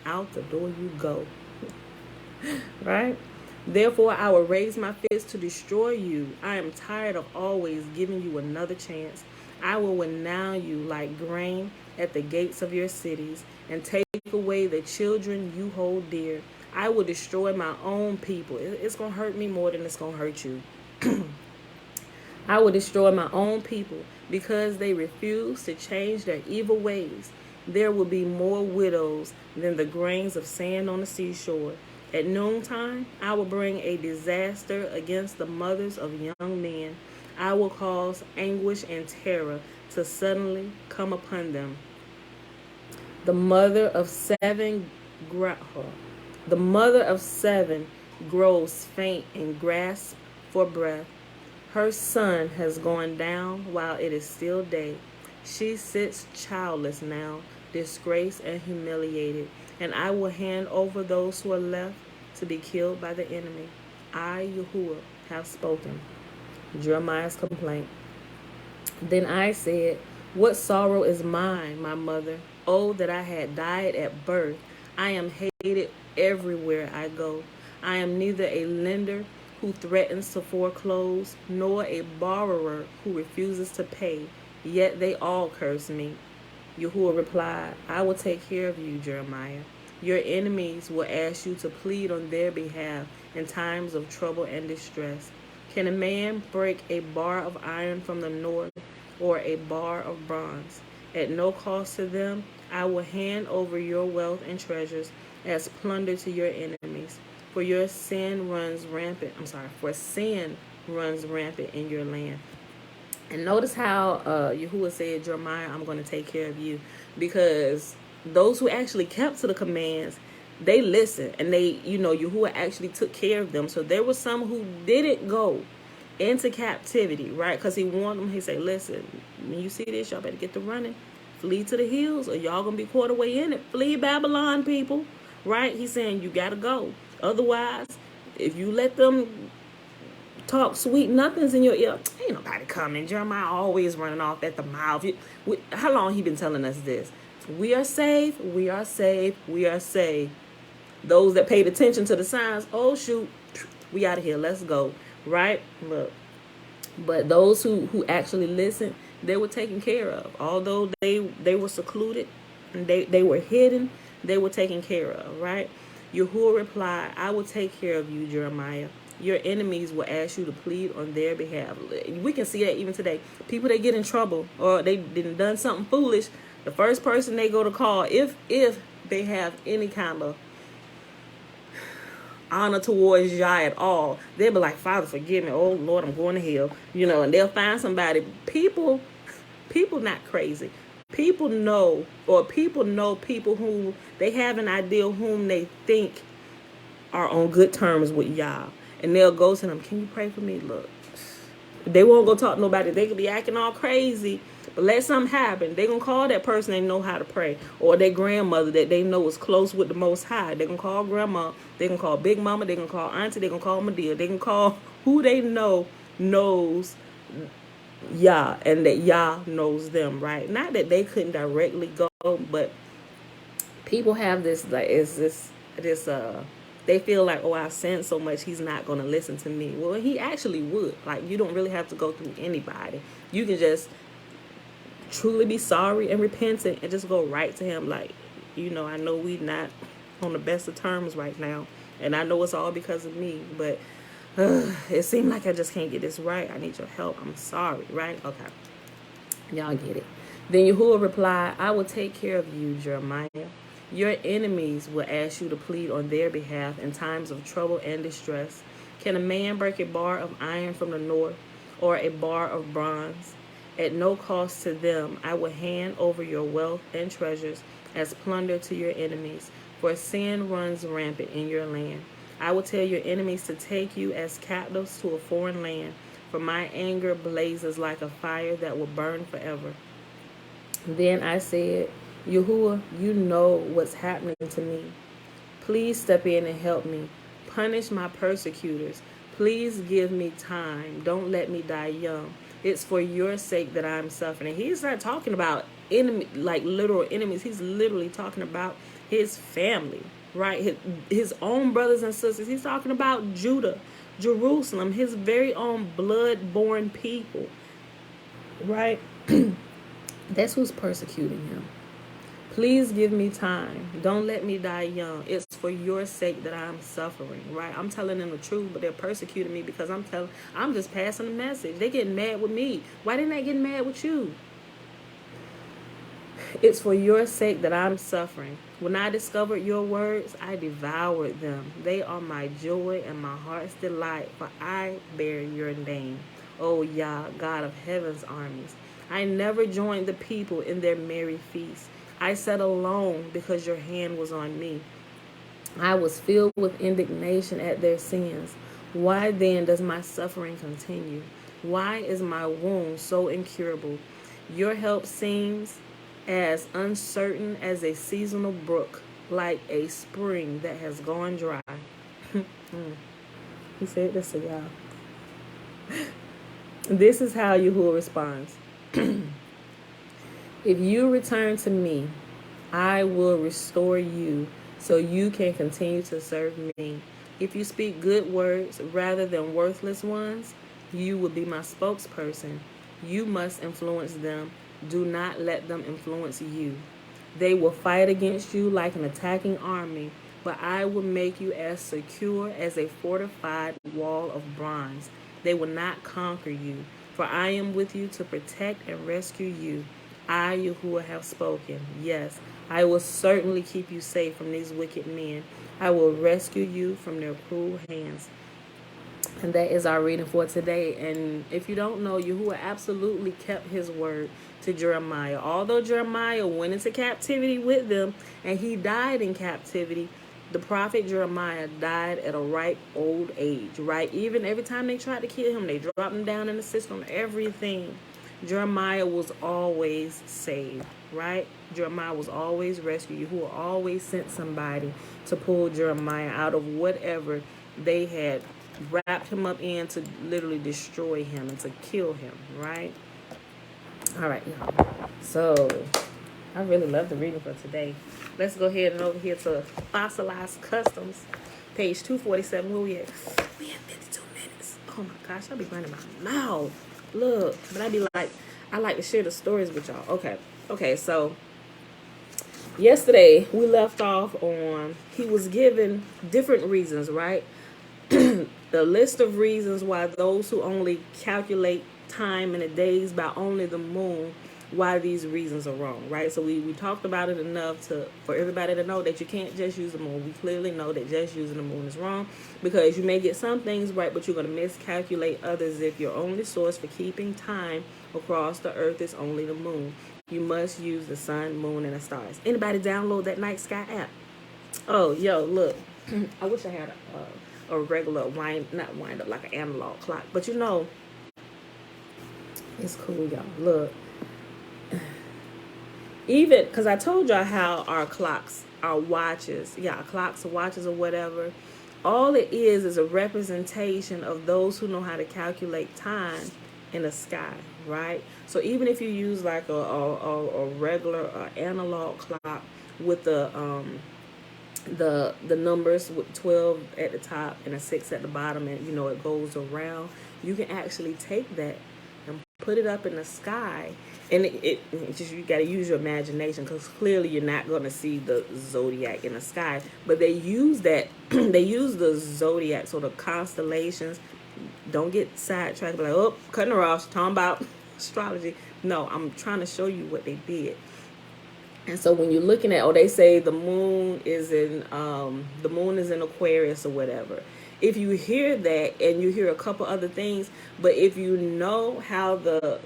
Out the door you go. Right? Therefore, I will raise my fist to destroy you. I am tired of always giving you another chance. I will winnow you like grain at the gates of your cities and take away the children you hold dear. I will destroy my own people. It's going to hurt me more than it's going to hurt you. I will destroy my own people because they refuse to change their evil ways. There will be more widows than the grains of sand on the seashore. At noontime, I will bring a disaster against the mothers of young men. I will cause anguish and terror to suddenly come upon them. The mother of seven grows faint and grasps for breath. Her son has gone down while it is still day. She sits childless now, disgraced and humiliated, and I will hand over those who are left to be killed by the enemy. I, Yahuwah, have spoken. Jeremiah's complaint. Then I said, what sorrow is mine, my mother? Oh, that I had died at birth. I am hated everywhere I go. I am neither a lender who threatens to foreclose, nor a borrower who refuses to pay. Yet they all curse me. Yahuwah replied, I will take care of you, Jeremiah. Your enemies will ask you to plead on their behalf in times of trouble and distress. Can a man break a bar of iron from the north or a bar of bronze? At no cost to them, I will hand over your wealth and treasures as plunder to your enemies. For sin runs rampant in your land. And notice how Yahuwah said, Jeremiah, I'm going to take care of you. Because those who actually kept to the commands, they listened. And Yahuwah actually took care of them. So there were some who didn't go into captivity, right? Because he warned them. He said, listen, when you see this, y'all better get to running. Flee to the hills or y'all going to be caught away in it. Flee Babylon, people. Right? He's saying you got to go. Otherwise, if you let them talk sweet nothings in your ear, ain't nobody coming. Jeremiah always running off at the mouth. How long he been telling us this? We are saved. We are saved. We are saved. Those that paid attention to the signs, oh shoot, we out of here. Let's go. Right? Look. But those who actually listened, they were taken care of. Although they were secluded and they were hidden, they were taken care of. Right? Yahuwah replied, I will take care of you, Jeremiah. Your enemies will ask you to plead on their behalf. We can see that even today. People that get in trouble or they done something foolish, the first person they go to call, if they have any kind of honor towards Yah at all, they'll be like, Father, forgive me. Oh, Lord, I'm going to hell. And they'll find somebody. People not crazy. People know people who they have an idea whom they think are on good terms with Yah. And they'll go to them, can you pray for me? Look, They won't go talk to nobody. They could be acting all crazy, but let something happen. They gonna call that person they know how to pray, or their grandmother that they know is close with the Most High. They gonna call grandma. They gonna call Big Mama. They gonna call Auntie. They gonna call Medea. They can call who they know knows Yah, and that Yah knows them. Right? Not that they couldn't directly go, but people have this like it's this they feel like, oh, I sin so much he's not going to listen to me. Well, he actually would. Like, you don't really have to go through anybody. You can just truly be sorry and repentant and just go right to him. Like, I know we not on the best of terms right now, and I know it's all because of me, but it seemed like I just can't get this right. I need your help. I'm sorry. Right? Okay, y'all get it. Then Yahuwah replied, I will take care of you, Jeremiah. Your enemies will ask you to plead on their behalf in times of trouble and distress. Can a man break a bar of iron from the north, or a bar of bronze? At no cost to them, I will hand over your wealth and treasures as plunder to your enemies, for sin runs rampant in your land. I will tell your enemies to take you as captives to a foreign land, for my anger blazes like a fire that will burn forever. Then I said, Yahuwah, you know what's happening to me. Please step in and help me. Punish my persecutors. Please give me time. Don't let me die young. It's for your sake that I'm suffering. He's not talking about enemy, like literal enemies. He's literally talking about his family, right? His own brothers and sisters. He's talking about Judah, Jerusalem, his very own blood-born people, right? That's who's persecuting him. Please give me time. Don't let me die young. It's for your sake that I'm suffering, right? I'm telling them the truth, but they're persecuting me because I'm just passing the message. They getting mad with me. Why didn't they get mad with you? It's for your sake that I'm suffering. When I discovered your words, I devoured them. They are my joy and my heart's delight, for I bear your name. O Yah, God of heaven's armies. I never joined the people in their merry feast. I sat alone because your hand was on me. I was filled with indignation at their sins. Why then does my suffering continue? Why is my wound so incurable? Your help seems as uncertain as a seasonal brook, like a spring that has gone dry. He said this to y'all. This is how Yahuwah responds. If you return to me, I will restore you so you can continue to serve me. If you speak good words rather than worthless ones, you will be my spokesperson. You must influence them. Do not let them influence you. They will fight against you like an attacking army, but I will make you as secure as a fortified wall of bronze. They will not conquer you, for I am with you to protect and rescue you. I, Yahuwah, have spoken. Yes, I will certainly keep you safe from these wicked men. I will rescue you from their cruel hands. And that is our reading for today. And if you don't know, Yahuwah absolutely kept his word to Jeremiah. Although Jeremiah went into captivity with them and he died in captivity, the prophet Jeremiah died at a ripe old age, right? Even every time they tried to kill him, they dropped him down in the system, everything. Jeremiah was always saved, right? Jeremiah was always rescued. Yahuwah always sent somebody to pull Jeremiah out of whatever they had wrapped him up in to literally destroy him and to kill him, right? All right, y'all. So I really love the reading for today. Let's go ahead and over here to Fossilized Customs, page 247. Where we at? We in 52 minutes. Oh my gosh, I'll be running my mouth. Look, but I like to share the stories with y'all. Okay, so yesterday we left off on he was given different reasons, right? The list of reasons why those who only calculate time in the days by only the moon, why these reasons are wrong, right? So we talked about it enough for everybody to know that you can't just use the moon. We clearly know that just using the moon is wrong because you may get some things right, but you're going to miscalculate others if your only source for keeping time across the earth is only the moon. You must use the sun, moon, and the stars. Anybody download that night sky app? Oh, yo, look. I wish I had a regular not wind up like an analog clock, but It's cool, y'all. Look, even because I told y'all how our clocks, our watches, yeah, our clocks or watches or whatever, all it is a representation of those who know how to calculate time in the sky, right? So even if you use like a regular analog clock with the numbers with 12 at the top and a 6 at the bottom, and you know it goes around, you can actually take that and put it up in the sky, and it just, you got to use your imagination, because clearly you're not going to see the zodiac in the sky, but they use that they use the zodiac, so the constellations. Don't get sidetracked like, oh, cutting her off, talking about astrology. No, I'm trying to show you what they did. And so when you're looking at, oh, they say the moon is in Aquarius or whatever. If you hear that and you hear a couple other things, but if you know how the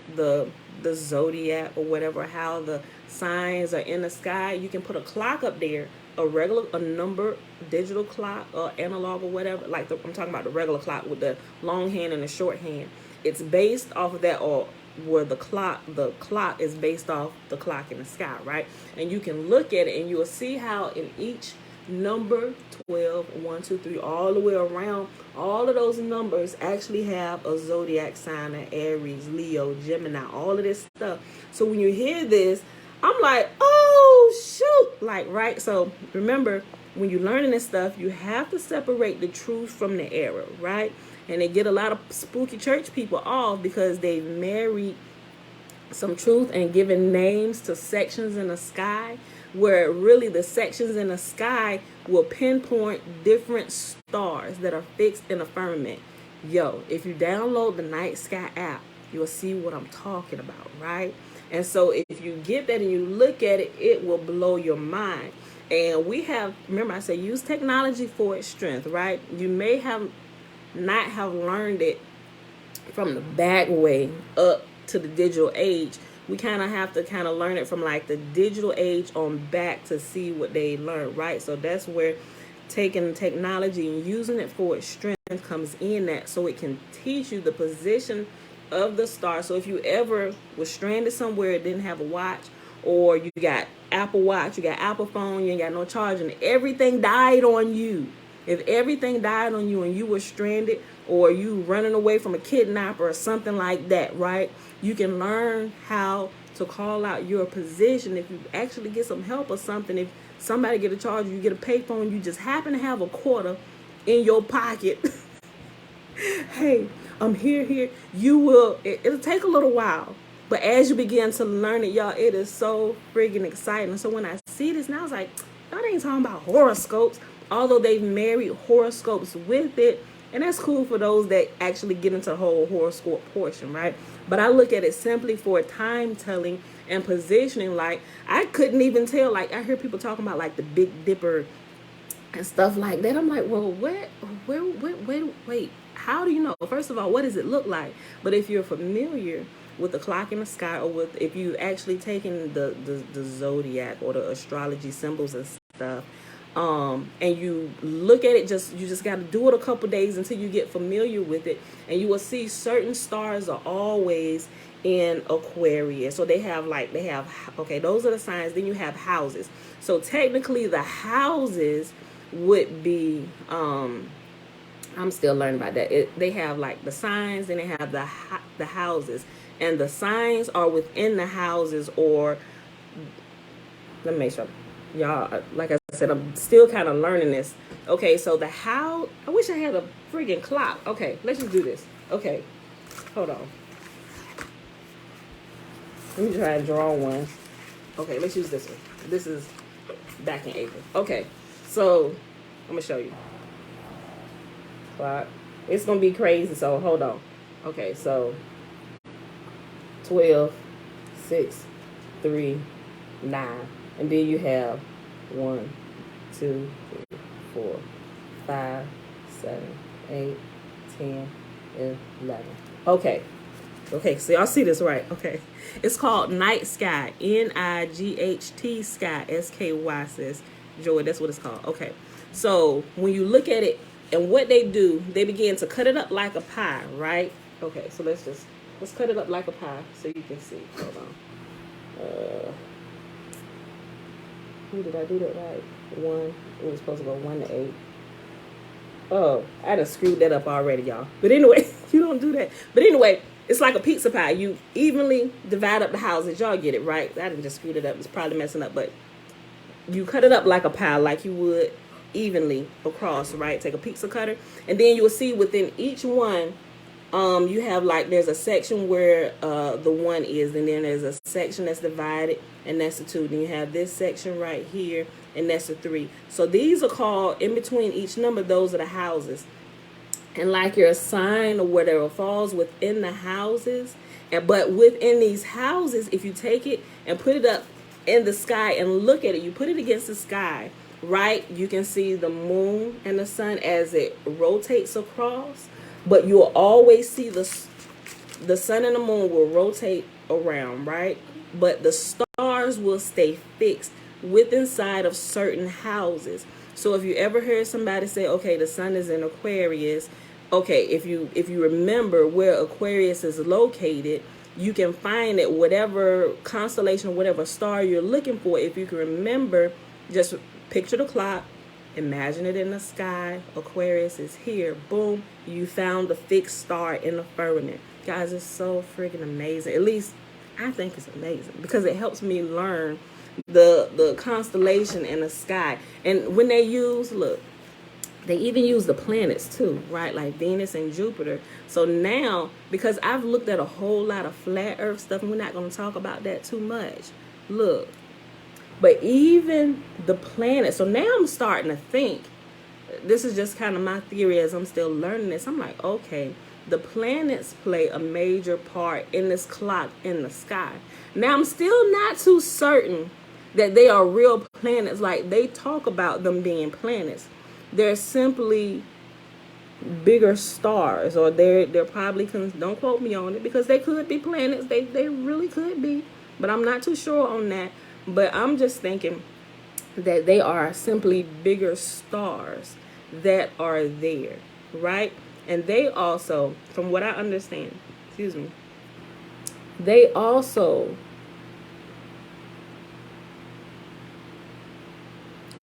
zodiac or whatever, how the signs are in the sky, you can put a clock up there, a number, digital clock or analog or whatever. Like I'm talking about the regular clock with the long hand and the short hand. It's based off of that, or where the clock is based off the clock in the sky, right? And you can look at it and you will see how in each number, 12, 1, 2, 3, all the way around, all of those numbers actually have a zodiac sign of Aries, Leo, Gemini, all of this stuff. So when you hear this, I'm like, oh shoot, like, right? So remember, when you're learning this stuff, you have to separate the truth from the error, right? And they get a lot of spooky church people off because they married some truth and given names to sections in the sky, where really the sections in the sky will pinpoint different stars that are fixed in the firmament. Yo, if you download the Night Sky app, you'll see what I'm talking about, right? And so if you get that and you look at it, it will blow your mind. And we have, remember I said, use technology for its strength, right? You may have not have learned it from the back way up to the digital age. We kind of have to kind of learn it from like the digital age on back to see what they learned, right? So that's where taking technology and using it for its strength comes in, that so it can teach you the position of the star. So if you ever was stranded somewhere, didn't have a watch, or you got Apple Watch, you got Apple phone, you ain't got no charge, and everything died on you. If everything died on you and you were stranded, or you running away from a kidnapper or something like that, right? You can learn how to call out your position. If you actually get some help or something, if somebody get a charge, you get a payphone, you just happen to have a quarter in your pocket. Hey, I'm here. You will, it'll take a little while. But as you begin to learn it, y'all, it is so friggin' exciting. So when I see this now, I was like, y'all ain't talking about horoscopes. Although they've married horoscopes with it, and that's cool for those that actually get into the whole horoscope portion, right? But I look at it simply for time telling and positioning. Like, I couldn't even tell. Like, I hear people talking about like the Big Dipper and stuff like that. I'm like, well, wait, how do you know? First of all, what does it look like? But if you're familiar with the clock in the sky, or with, if you actually taken the zodiac or the astrology symbols and stuff, and you look at it, you just got to do it a couple days until you get familiar with it, and you will see certain stars are always in Aquarius. So they have okay, those are the signs. Then you have houses. So technically the houses would be I'm still learning about that. They have like the signs, and they have the houses, and the signs are within the houses. Or let me make sure, y'all, like I said, I'm still kind of learning this. Okay, so I wish I had a friggin' clock. Okay, let's just do this. Okay, hold on. Let me try and draw one. Okay, let's use this one. This is back in April. Okay, so I'm gonna show you. Clock. It's gonna be crazy, so hold on. Okay, so 12, 6, 3, 9, and then you have 1, 2, 3, 4, 5, 7, 8, 10, 11. Okay, so y'all see this, right? Okay, it's called Night Sky, Night Sky, SKY, says Joy. That's what it's called. Okay, so when you look at it, and what they do, they begin to cut it up like a pie, right? Okay, so let's just Let's cut it up like a pie so you can see. Hold on. Did I do that right? 1. It was supposed to go 1 to 8. Oh, I done screwed that up already, y'all. But anyway, you don't do that. But anyway, it's like a pizza pie. You evenly divide up the houses. Y'all get it, right? I done just screwed it up. It's probably messing up, but you cut it up like a pie, like you would evenly across, right? Take a pizza cutter, and then you'll see within each one, you have like there's a section where the 1 is, and then there's a section that's divided, and that's the 2. Then you have this section right here, and that's the 3. So these are called, in between each number, those are the houses. And like your sign or whatever falls within the houses, but within these houses, if you take it and put it up in the sky and look at it, you put it against the sky, right? You can see the moon and the sun as it rotates across, but you'll always see the sun and the moon will rotate around, right? But the stars will stay fixed within inside of certain houses. So if you ever heard somebody say, okay, the sun is in Aquarius, okay, if you remember where Aquarius is located, you can find it, whatever constellation or whatever star you're looking for. If you can remember, just picture the clock, imagine it in the sky. Aquarius is here. Boom, you found the fixed star in the firmament. Guys, it's so freaking amazing. At least I think it's amazing because it helps me learn the constellation in the sky. And when they use, look, they even use the planets too, right? Like Venus and Jupiter. So now, because I've looked at a whole lot of flat earth stuff, and we're not going to talk about that too much. Look, but even the planets. So now I'm starting to think, this is just kind of my theory as I'm still learning this. I'm like, okay, the planets play a major part in this clock in the sky. Now I'm still not too certain that they are real planets. Like they talk about them being planets. They're simply bigger stars, or they're probably, don't quote me on it, because they could be planets. They really could be, but I'm not too sure on that. But I'm just thinking that they are simply bigger stars that are there, right? And they also, from what I understand, they also,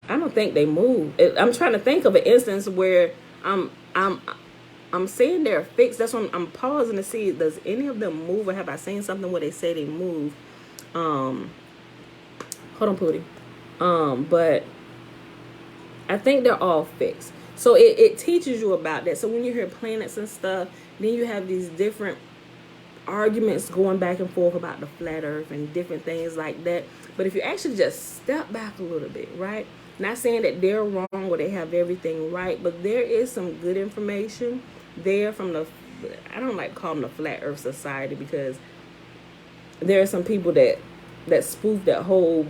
I don't think they move. I'm trying to think of an instance where I'm saying they're fixed. That's why I'm pausing to see, does any of them move, or have I seen something where they say they move? Hold on, Pootie. But I think they're all fixed. So it teaches you about that. So when you hear planets and stuff, then you have these different arguments going back and forth about the flat earth and different things like that. But if you actually just step back a little bit, right? Not saying that they're wrong or they have everything right, but there is some good information there from the, I don't like to call them the Flat Earth Society, because there are some people that spoof that whole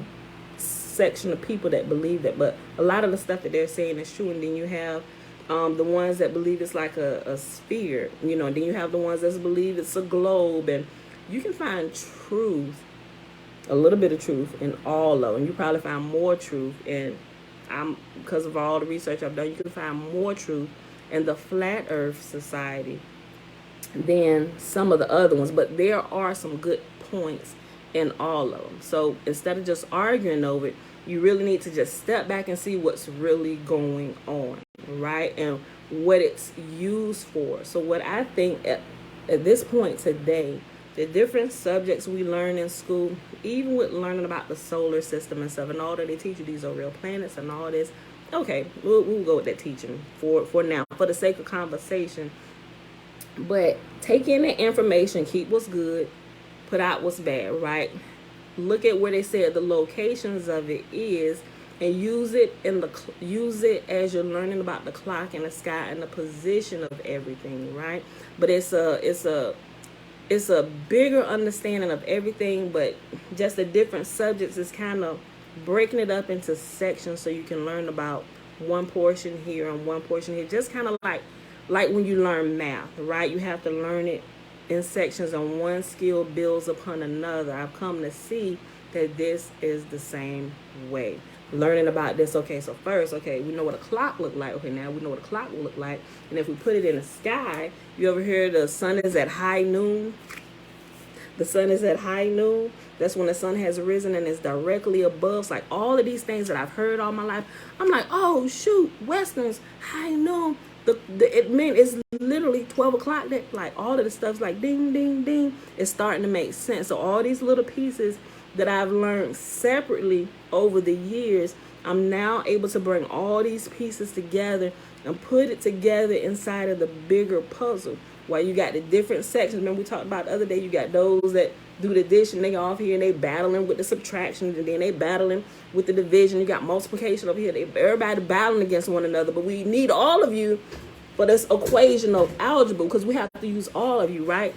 section of people that believe that. But a lot of the stuff that they're saying is true. And then you have the ones that believe it's like a sphere, you know, and then you have the ones that believe it's a globe. And you can find truth, a little bit of truth in all of them. You probably find more truth, and because of all the research I've done, you can find more truth in the Flat Earth Society than some of the other ones. But there are some good points in all of them. So instead of just arguing over it, you really need to just step back and see what's really going on, right? And what it's used for. So what I think at this point today, the different subjects we learn in school, even with learning about the solar system and stuff, and all that they teach you, these are real planets and all this. Okay, we'll go with that teaching for now, for the sake of conversation. But take in the information, keep what's good, put out what's bad, right? Look at where they said the locations of it is, and use it as you're learning about the clock in the sky and the position of everything, right? But it's a bigger understanding of everything, but just the different subjects is kind of breaking it up into sections so you can learn about one portion here and one portion here. Just kind of like when you learn math, right? You have to learn it in sections, and one skill builds upon another. I've come to see that this is the same way. Learning about this, okay, so first, okay, we know what a clock look like. Okay, now we know what a clock will look like. And if we put it in the sky, you ever hear the sun is at high noon? The sun is at high noon. That's when the sun has risen and is directly above. It's like all of these things that I've heard all my life. I'm like, oh shoot, Westerns, high noon. It meant it's literally 12 o'clock. That like all of the stuff's like ding, ding, ding. It's starting to make sense. So all these little pieces that I've learned separately over the years, I'm now able to bring all these pieces together and put it together inside of the bigger puzzle. While you got the different sections. Remember we talked about the other day, you got those that do the addition, they off here and they battling with the subtraction, and then they battling with the division. You got multiplication over here. Everybody battling against one another, but we need all of you for this equation of algebra, because we have to use all of you, right?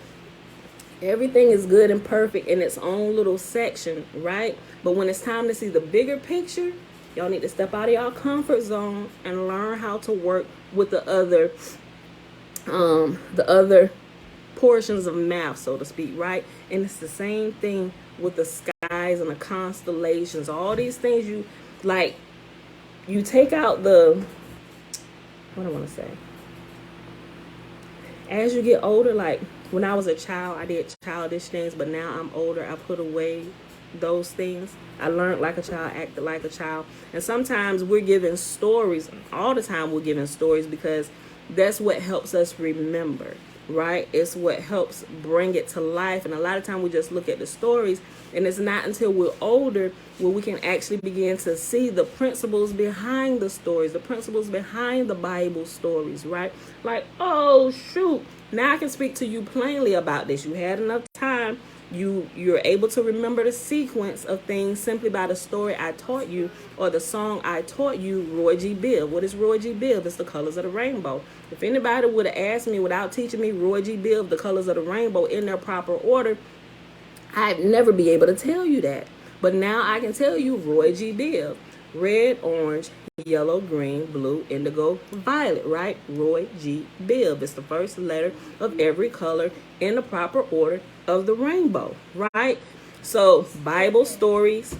Everything is good and perfect in its own little section, right? But when it's time to see the bigger picture, y'all need to step out of y'all comfort zone and learn how to work with the other portions of math, so to speak, right? And it's the same thing with the skies and the constellations. All these things, you take out the, what do I want to say? As you get older, like when I was a child, I did childish things, but now I'm older, I put away those things. I learned like a child, acted like a child. And sometimes we're given stories. All the time we're given stories because that's what helps us remember, right? It's what helps bring it to life. And a lot of time we just look at the stories, and it's not until we're older where we can actually begin to see the principles behind the stories, the principles behind the Bible stories, right? Like, oh shoot, now I can speak to you plainly about this. You had enough time. You're able to remember the sequence of things simply by the story I taught you or the song I taught you, Roy G. Biv. What is Roy G. Biv? It's the colors of the rainbow. If anybody would have asked me without teaching me Roy G. Biv, the colors of the rainbow in their proper order, I'd never be able to tell you that. But now I can tell you Roy G. Biv. Red, orange, yellow, green, blue, indigo, violet, right? Roy G. Biv. It's the first letter of every color in the proper order of the rainbow, right? So Bible stories,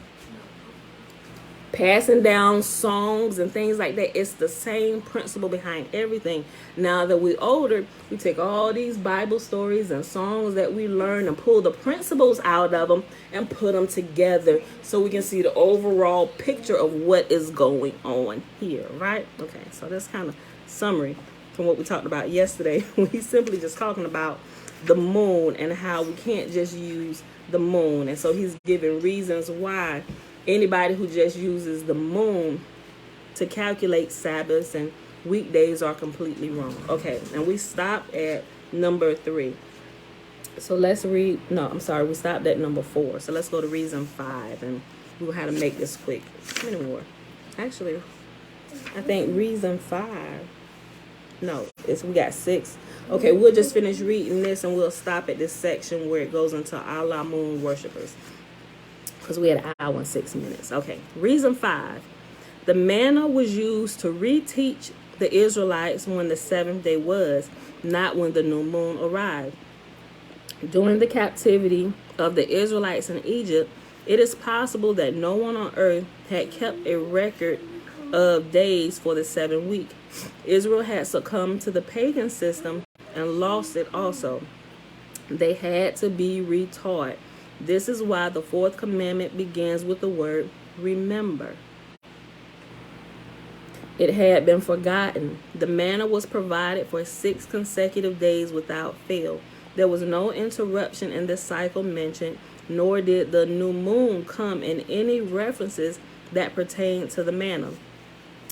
passing down songs and things like that, it's the same principle behind everything. Now that we're older, we take all these Bible stories and songs that we learn and pull the principles out of them and put them together so we can see the overall picture of what is going on here, right? Okay, so that's kind of summary from what we talked about yesterday. We simply just talking about the moon and how we can't just use the moon. And so he's giving reasons why anybody who just uses the moon to calculate Sabbaths and weekdays are completely wrong. Okay, and we stopped at number 3. So let's read, no, I'm sorry, we stopped at number 4. So let's go to reason 5, and we'll have to make this quick. How many more? Actually, I think reason 5, no, we got 6. Okay, we'll just finish reading this and we'll stop at this section where it goes into Allah moon worshippers, because we had an hour and 6 minutes. Okay, reason 5. The manna was used to reteach the Israelites when the 7th day was, not when the new moon arrived. During the captivity of the Israelites in Egypt, it is possible that no one on earth had kept a record of days for the 7th week. Israel had succumbed to the pagan system and lost it also. They had to be retaught. This is why the 4th commandment begins with the word remember. It had been forgotten. The manna was provided for 6 consecutive days without fail. There was no interruption in the cycle mentioned, nor did the new moon come in any references that pertained to the manna.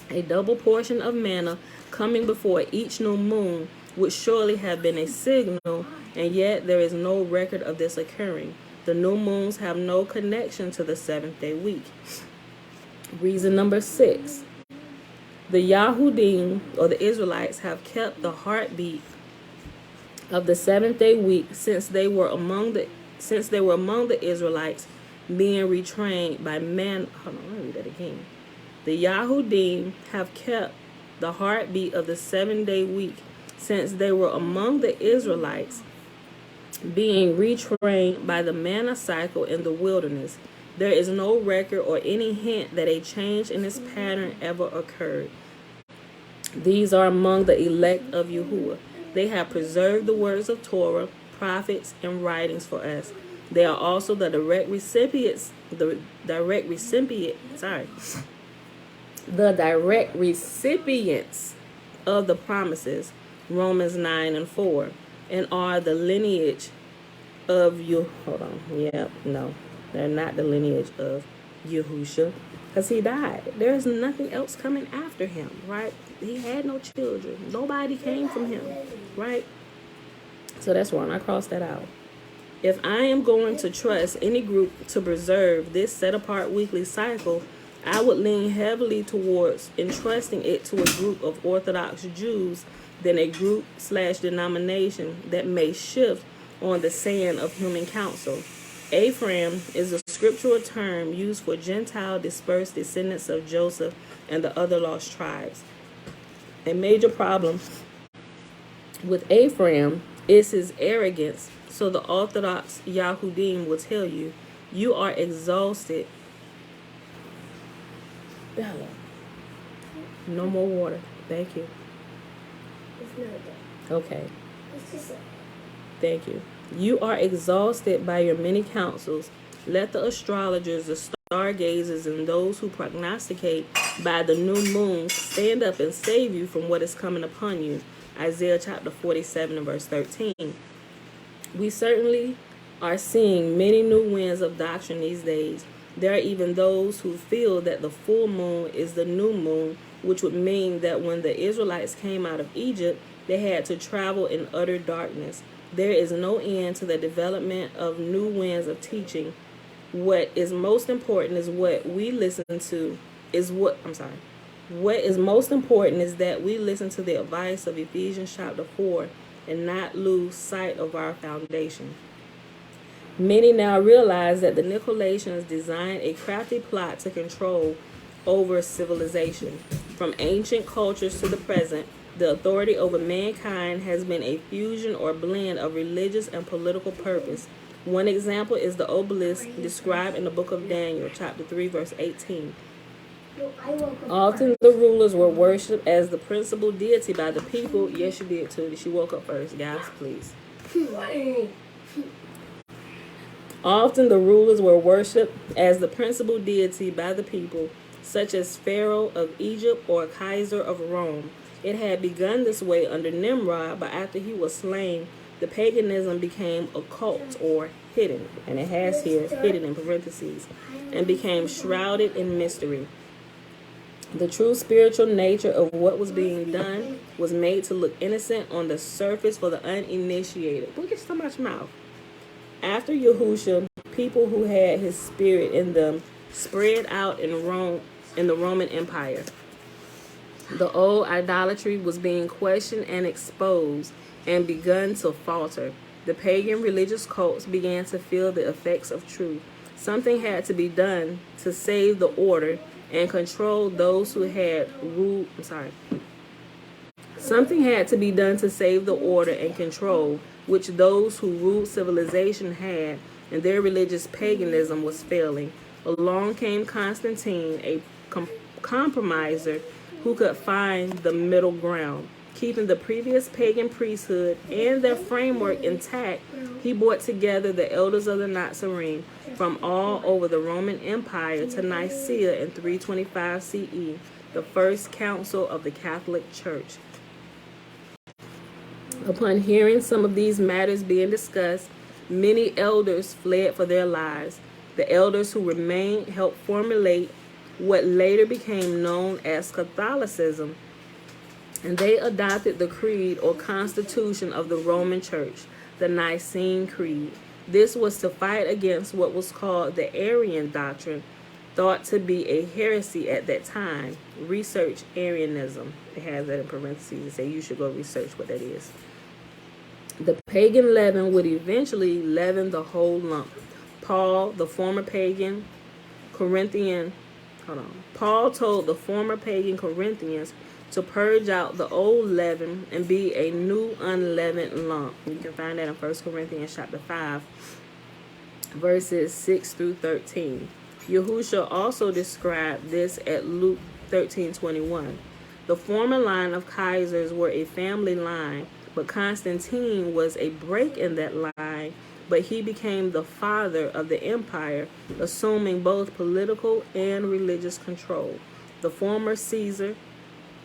A double portion of manna coming before each new moon would surely have been a signal, and yet there is no record of this occurring. The new moons have no connection to the 7th day week. Reason number 6. The Yahudim, or the Israelites, have kept the heartbeat of the 7th day week since they were among the Israelites being retrained by man. Hold on, let me read that again. The Yahudim have kept the heartbeat of the 7-day week since they were among the Israelites being retrained by the manna cycle in the wilderness. There is no record or any hint that a change in this pattern ever occurred. These are among the elect of Yahuwah. They have preserved the words of Torah, prophets, and writings for us. They are also the direct recipients of the promises, Romans 9 and 4, and are the lineage of you. Hold on. Yep, no. They're not the lineage of Yahusha, because he died. There is nothing else coming after him, right? He had no children. Nobody came from him, right? So that's wrong. I crossed that out. If I am going to trust any group to preserve this set-apart weekly cycle, I would lean heavily towards entrusting it to a group of Orthodox Jews than a group/denomination that may shift on the sand of human counsel. Ephraim is a scriptural term used for Gentile dispersed descendants of Joseph and the other lost tribes. A major problem with Ephraim is his arrogance, so the Orthodox Yahudim will tell you, you are exhausted. Bella, no more water. Thank you. Okay. Thank you. You are exhausted by your many counsels. Let the astrologers, the stargazers, and those who prognosticate by the new moon stand up and save you from what is coming upon you. Isaiah chapter 47 and verse 13. We certainly are seeing many new winds of doctrine these days. There are even those who feel that the full moon is the new moon, which would mean that when the Israelites came out of Egypt, they had to travel in utter darkness. There is no end to the development of new winds of teaching. What is most important is what is most important is that we listen to the advice of Ephesians chapter 4 and not lose sight of our foundation. Many now realize that the Nicolaitans designed a crafty plot to control over civilization. From ancient cultures to the present, the authority over mankind has been a fusion or blend of religious and political purpose. One example is the obelisk described in the book of Daniel, chapter 3, verse 18. Often the rulers were worshipped as the principal deity by the people. Yes, you did too. She woke up first. Guys, please. Often the rulers were worshipped as the principal deity by the people, such as Pharaoh of Egypt or Kaiser of Rome. It had begun this way under Nimrod, but after he was slain, the paganism became occult or hidden, and it has here hidden in parentheses, and became shrouded in mystery. The true spiritual nature of what was being done was made to look innocent on the surface for the uninitiated. Look at so much mouth. After Yahusha, people who had his spirit in them spread out in the Roman Empire. The old idolatry was being questioned and exposed and begun to falter. The pagan religious cults began to feel the effects of truth. Something had to be done to save the order and control those who had ruled. Something had to be done to save the order and control which those who ruled civilization had, and their religious paganism was failing. Along came Constantine, a compromiser who could find the middle ground. Keeping the previous pagan priesthood and their framework intact, he brought together the elders of the Nazarene from all over the Roman Empire to Nicaea in 325 CE, the first council of the Catholic Church. Upon hearing some of these matters being discussed, many elders fled for their lives. The elders who remained helped formulate what later became known as Catholicism, and they adopted the creed or constitution of the Roman Church, the Nicene Creed. This was to fight against what was called the Arian doctrine, thought to be a heresy at that time. Research Arianism. It has that in parentheses and say you should go research what that is. The pagan leaven would eventually leaven the whole lump. Paul told the former pagan Corinthians to purge out the old leaven and be a new unleavened lump. You can find that in 1 Corinthians chapter 5, verses 6 through 13. Yahusha also described this at Luke 13:21. The former line of Kaisers were a family line, but Constantine was a break in that line but he became the father of the empire, assuming both political and religious control. The former Caesar,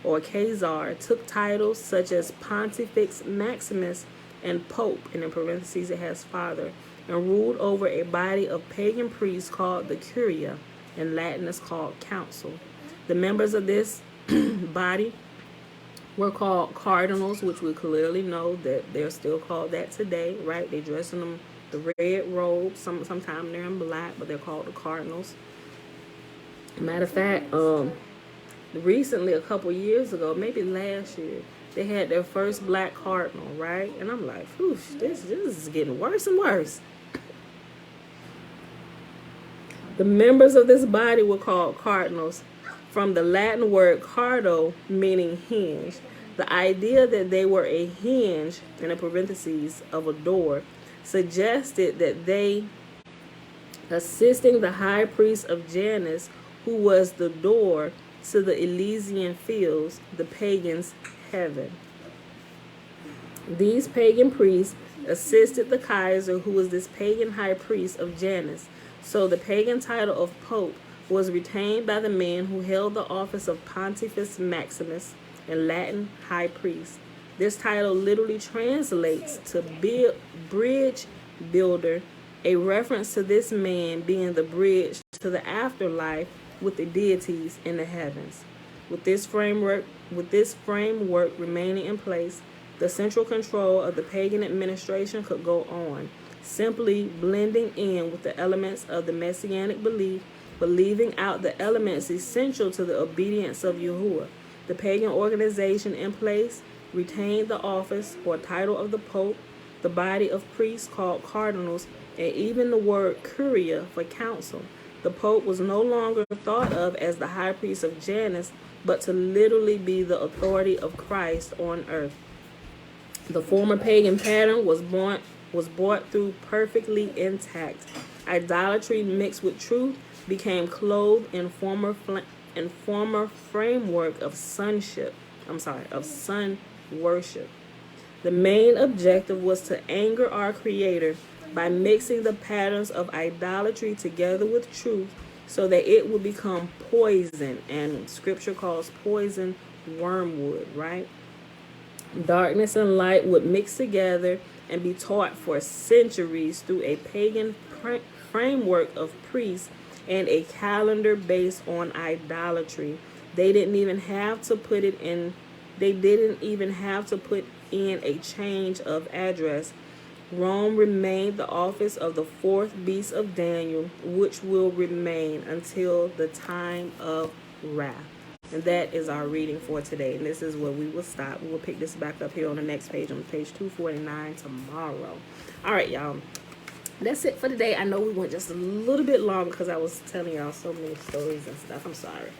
or Khazar, took titles such as Pontifex Maximus and Pope, and in parentheses it has father, and ruled over a body of pagan priests called the Curia. In Latin it's called council. The members of this body were called cardinals, which we clearly know that they're still called that today, right? They dress in them the red robes. Sometimes they're in black, but they're called the cardinals. Matter of fact, recently, a couple years ago, maybe last year, they had their first black cardinal, right? And I'm like, whoosh, this is getting worse and worse. The members of this body were called cardinals, from the Latin word cardo, meaning hinge. The idea that they were a hinge, in the parentheses, of a door, suggested that they, assisting the high priest of Janus, who was the door to the Elysian fields, the pagans' heaven. These pagan priests assisted the Kaiser, who was this pagan high priest of Janus. So the pagan title of Pope was retained by the man who held the office of Pontifex Maximus, in Latin, high priest. This title literally translates to bridge builder, a reference to this man being the bridge to the afterlife with the deities in the heavens. With this framework remaining in place, the central control of the pagan administration could go on, simply blending in with the elements of the messianic belief, but leaving out the elements essential to the obedience of Yahuwah. The pagan organization in place retained the office or title of the Pope, the body of priests called cardinals, and even the word curia for council. The Pope was no longer thought of as the high priest of Janus, but to literally be the authority of Christ on earth. The former pagan pattern was brought through perfectly intact. Idolatry mixed with truth became clothed in former framework of sun worship. The main objective was to anger our Creator by mixing the patterns of idolatry together with truth so that it would become poison, and scripture calls poison wormwood, right? Darkness and light would mix together and be taught for centuries through a pagan framework of priests and a calendar based on idolatry. They didn't even have to put in a change of address. Rome remained the office of the fourth beast of Daniel, which will remain until the time of wrath. And that is our reading for today. And this is where we will stop. We will pick this back up here on the next page, on page 249 tomorrow. All right, y'all. That's it for today. I know we went just a little bit long because I was telling y'all so many stories and stuff. I'm sorry.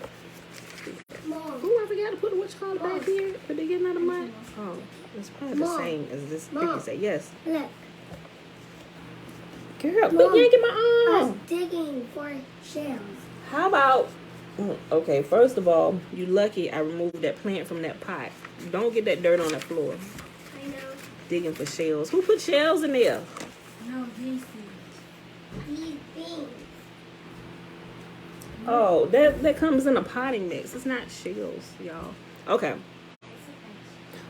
Oh, I forgot to put what you call it back here at the beginning of the month. Oh, it's probably the same as this picture say. Yes. Look. Girl, quit yanking my I arm. was digging for shells. How about, okay, first of all, you lucky I removed that plant from that pot. Don't get that dirt on the floor. I know. Digging for shells. Who put shells in there? No, these things. Oh, that comes in a potting mix. It's not shells, y'all. Okay.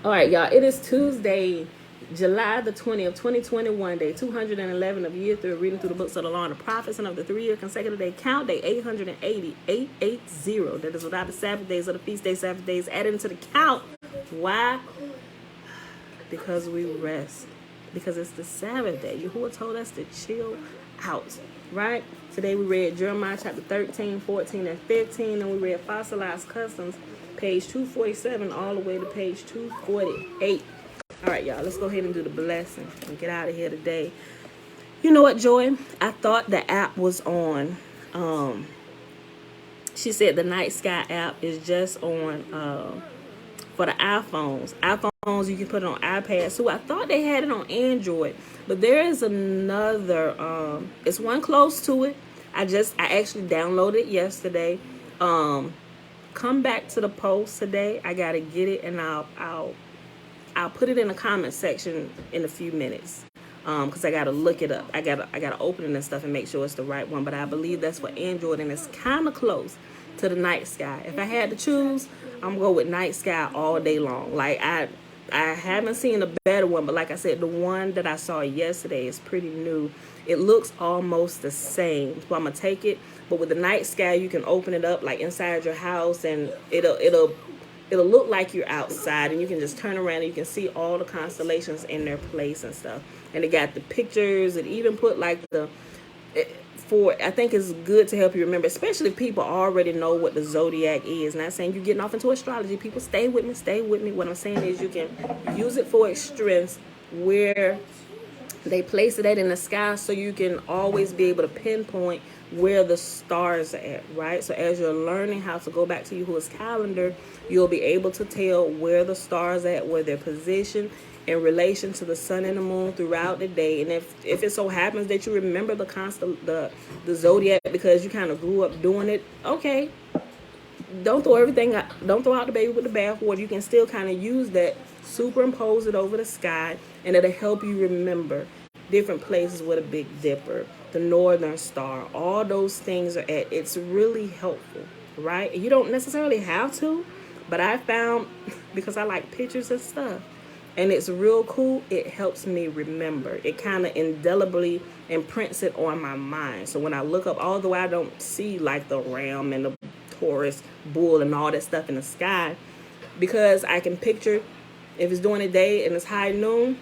All right, y'all. It is Tuesday, July the 20th, 2021, day 211 of year 3, reading through the books of the law and the prophets, and of the 3-year consecutive day count, day 880, 880. That is without the Sabbath days or the feast day Sabbath days added into the count. Why? Because we rest. Because it's the Sabbath day. Yahuwah told us to chill out, right? Today we read Jeremiah chapter 13, 14, and 15, and we read Fossilized Customs, page 247, all the way to page 248. All right, y'all, let's go ahead and do the blessing and get out of here today. You know what, Joy? I thought the app was on. She said the Night Sky app is just on for the iPhones. iPhones, you can put it on iPads too. I thought they had it on Android, but there is another. It's one close to it. I actually downloaded it yesterday. Come back to the post today. I gotta get it, and I'll put it in the comment section in a few minutes. because I gotta look it up. I gotta open it and stuff and make sure it's the right one. But I believe that's for Android, and it's kind of close to the night sky. If I had to choose, I'm gonna go with night sky all day long. Like I haven't seen a better one, but like I said, the one that I saw yesterday is pretty new. It looks almost the same, so I'm gonna take it. But with the night sky, you can open it up like inside your house, and it'll look like you're outside, and you can just turn around and you can see all the constellations in their place and stuff. And it got the pictures. It even put like I think it's good to help you remember, especially if people already know what the zodiac is. Not saying you're getting off into astrology. People, stay with me, stay with me. What I'm saying is you can use it for its strengths, where they place it at in the sky, so you can always be able to pinpoint where the stars are at, right? So as you're learning how to go back to Yahuwah's calendar, you'll be able to tell where the stars are at, where they're positioned in relation to the sun and the moon throughout the day. And if it so happens that you remember the zodiac because you kind of grew up doing it, okay, don't throw out the baby with the bathwater. You can still kind of use that, superimpose it over the sky, and it'll help you remember different places with a Big Dipper, the Northern Star, all those things are at. It's really helpful, right? You don't necessarily have to, but I found, because I like pictures and stuff, and it's real cool, it helps me remember. It kind of indelibly imprints it on my mind. So when I look up, although I don't see like the ram and the Taurus bull and all that stuff in the sky, because I can picture, if it's during the day and it's high noon,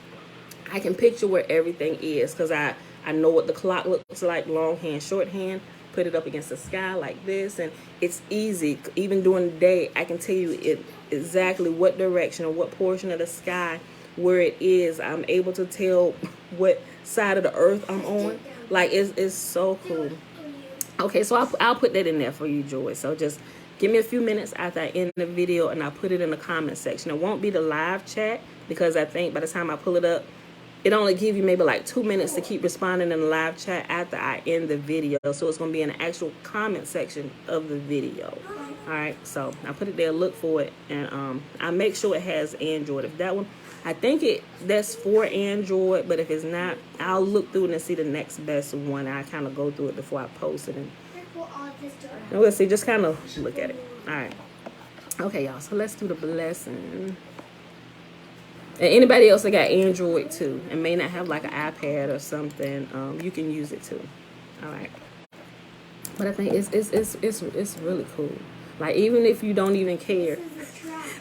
I can picture where everything is, because I know what the clock looks like, longhand, shorthand, put it up against the sky like this, and it's easy. Even during the day, I can tell you exactly what direction or what portion of the sky where it is. I'm able to tell what side of the earth I'm on. Like, it's so cool. Okay, so I'll put that in there for you, Joy. So just give me a few minutes after I end the video, and I'll put it in the comment section. It won't be the live chat, because I think by the time I pull it up, it only give you maybe like 2 minutes to keep responding in the live chat after I end the video. So it's going to be in the actual comment section of the video. All right, so I put it there, look for it, and I make sure it has Android. If that one, I think that's for Android, but if it's not, I'll look through it and see the next best one. I kind of go through it before I post it, and we'll see. Just kind of look at it. All right. Okay, y'all. So let's do the blessing. And anybody else that got Android too and may not have like an iPad or something, you can use it too. All right. But I think it's really cool. Like, even if you don't even care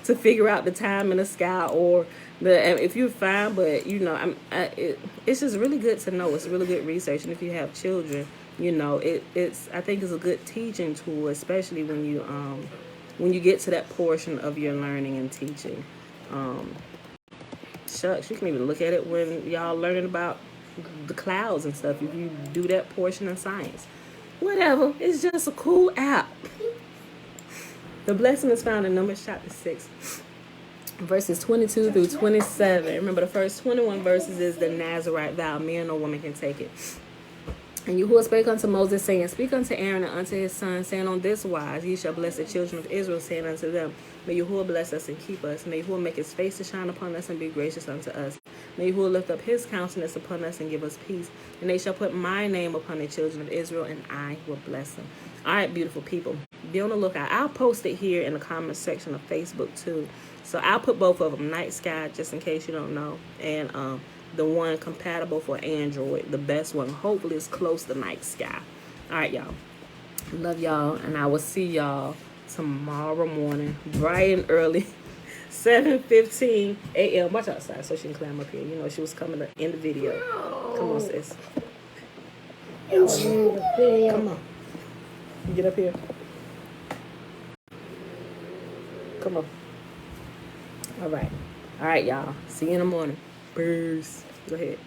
to figure out the time in the sky, or if you're fine, but you know, it's just really good to know. It's really good research, and if you have children, you know, I think it's a good teaching tool, especially when you get to that portion of your learning and teaching. Shucks, you can even look at it when y'all learning about the clouds and stuff, if you do that portion in science. Whatever, it's just a cool app. The blessing is found in Numbers chapter 6, verses 22 through 27. Remember, the first 21 verses is the Nazarite vow. Man or woman can take it. And Yahuwah spake unto Moses, saying, Speak unto Aaron and unto his son, saying, On this wise ye shall bless the children of Israel, saying unto them, May Yahuwah bless us and keep us. May Yahuwah make his face to shine upon us and be gracious unto us. May Yahuwah lift up his countenance upon us and give us peace. And they shall put my name upon the children of Israel, and I will bless them. All right, beautiful people, be on the lookout. I'll post it here in the comment section of Facebook too. So I'll put both of them, night sky, just in case you don't know, and the one compatible for Android, the best one. Hopefully it's close to night sky. All right, y'all. Love y'all, and I will see y'all tomorrow morning, bright and early, 7:15 a.m. Watch outside so she can climb up here. You know she was coming to end the video. Come on, sis. Come on. Get up here. Come on. All right, y'all. See you in the morning. Peace. Go ahead.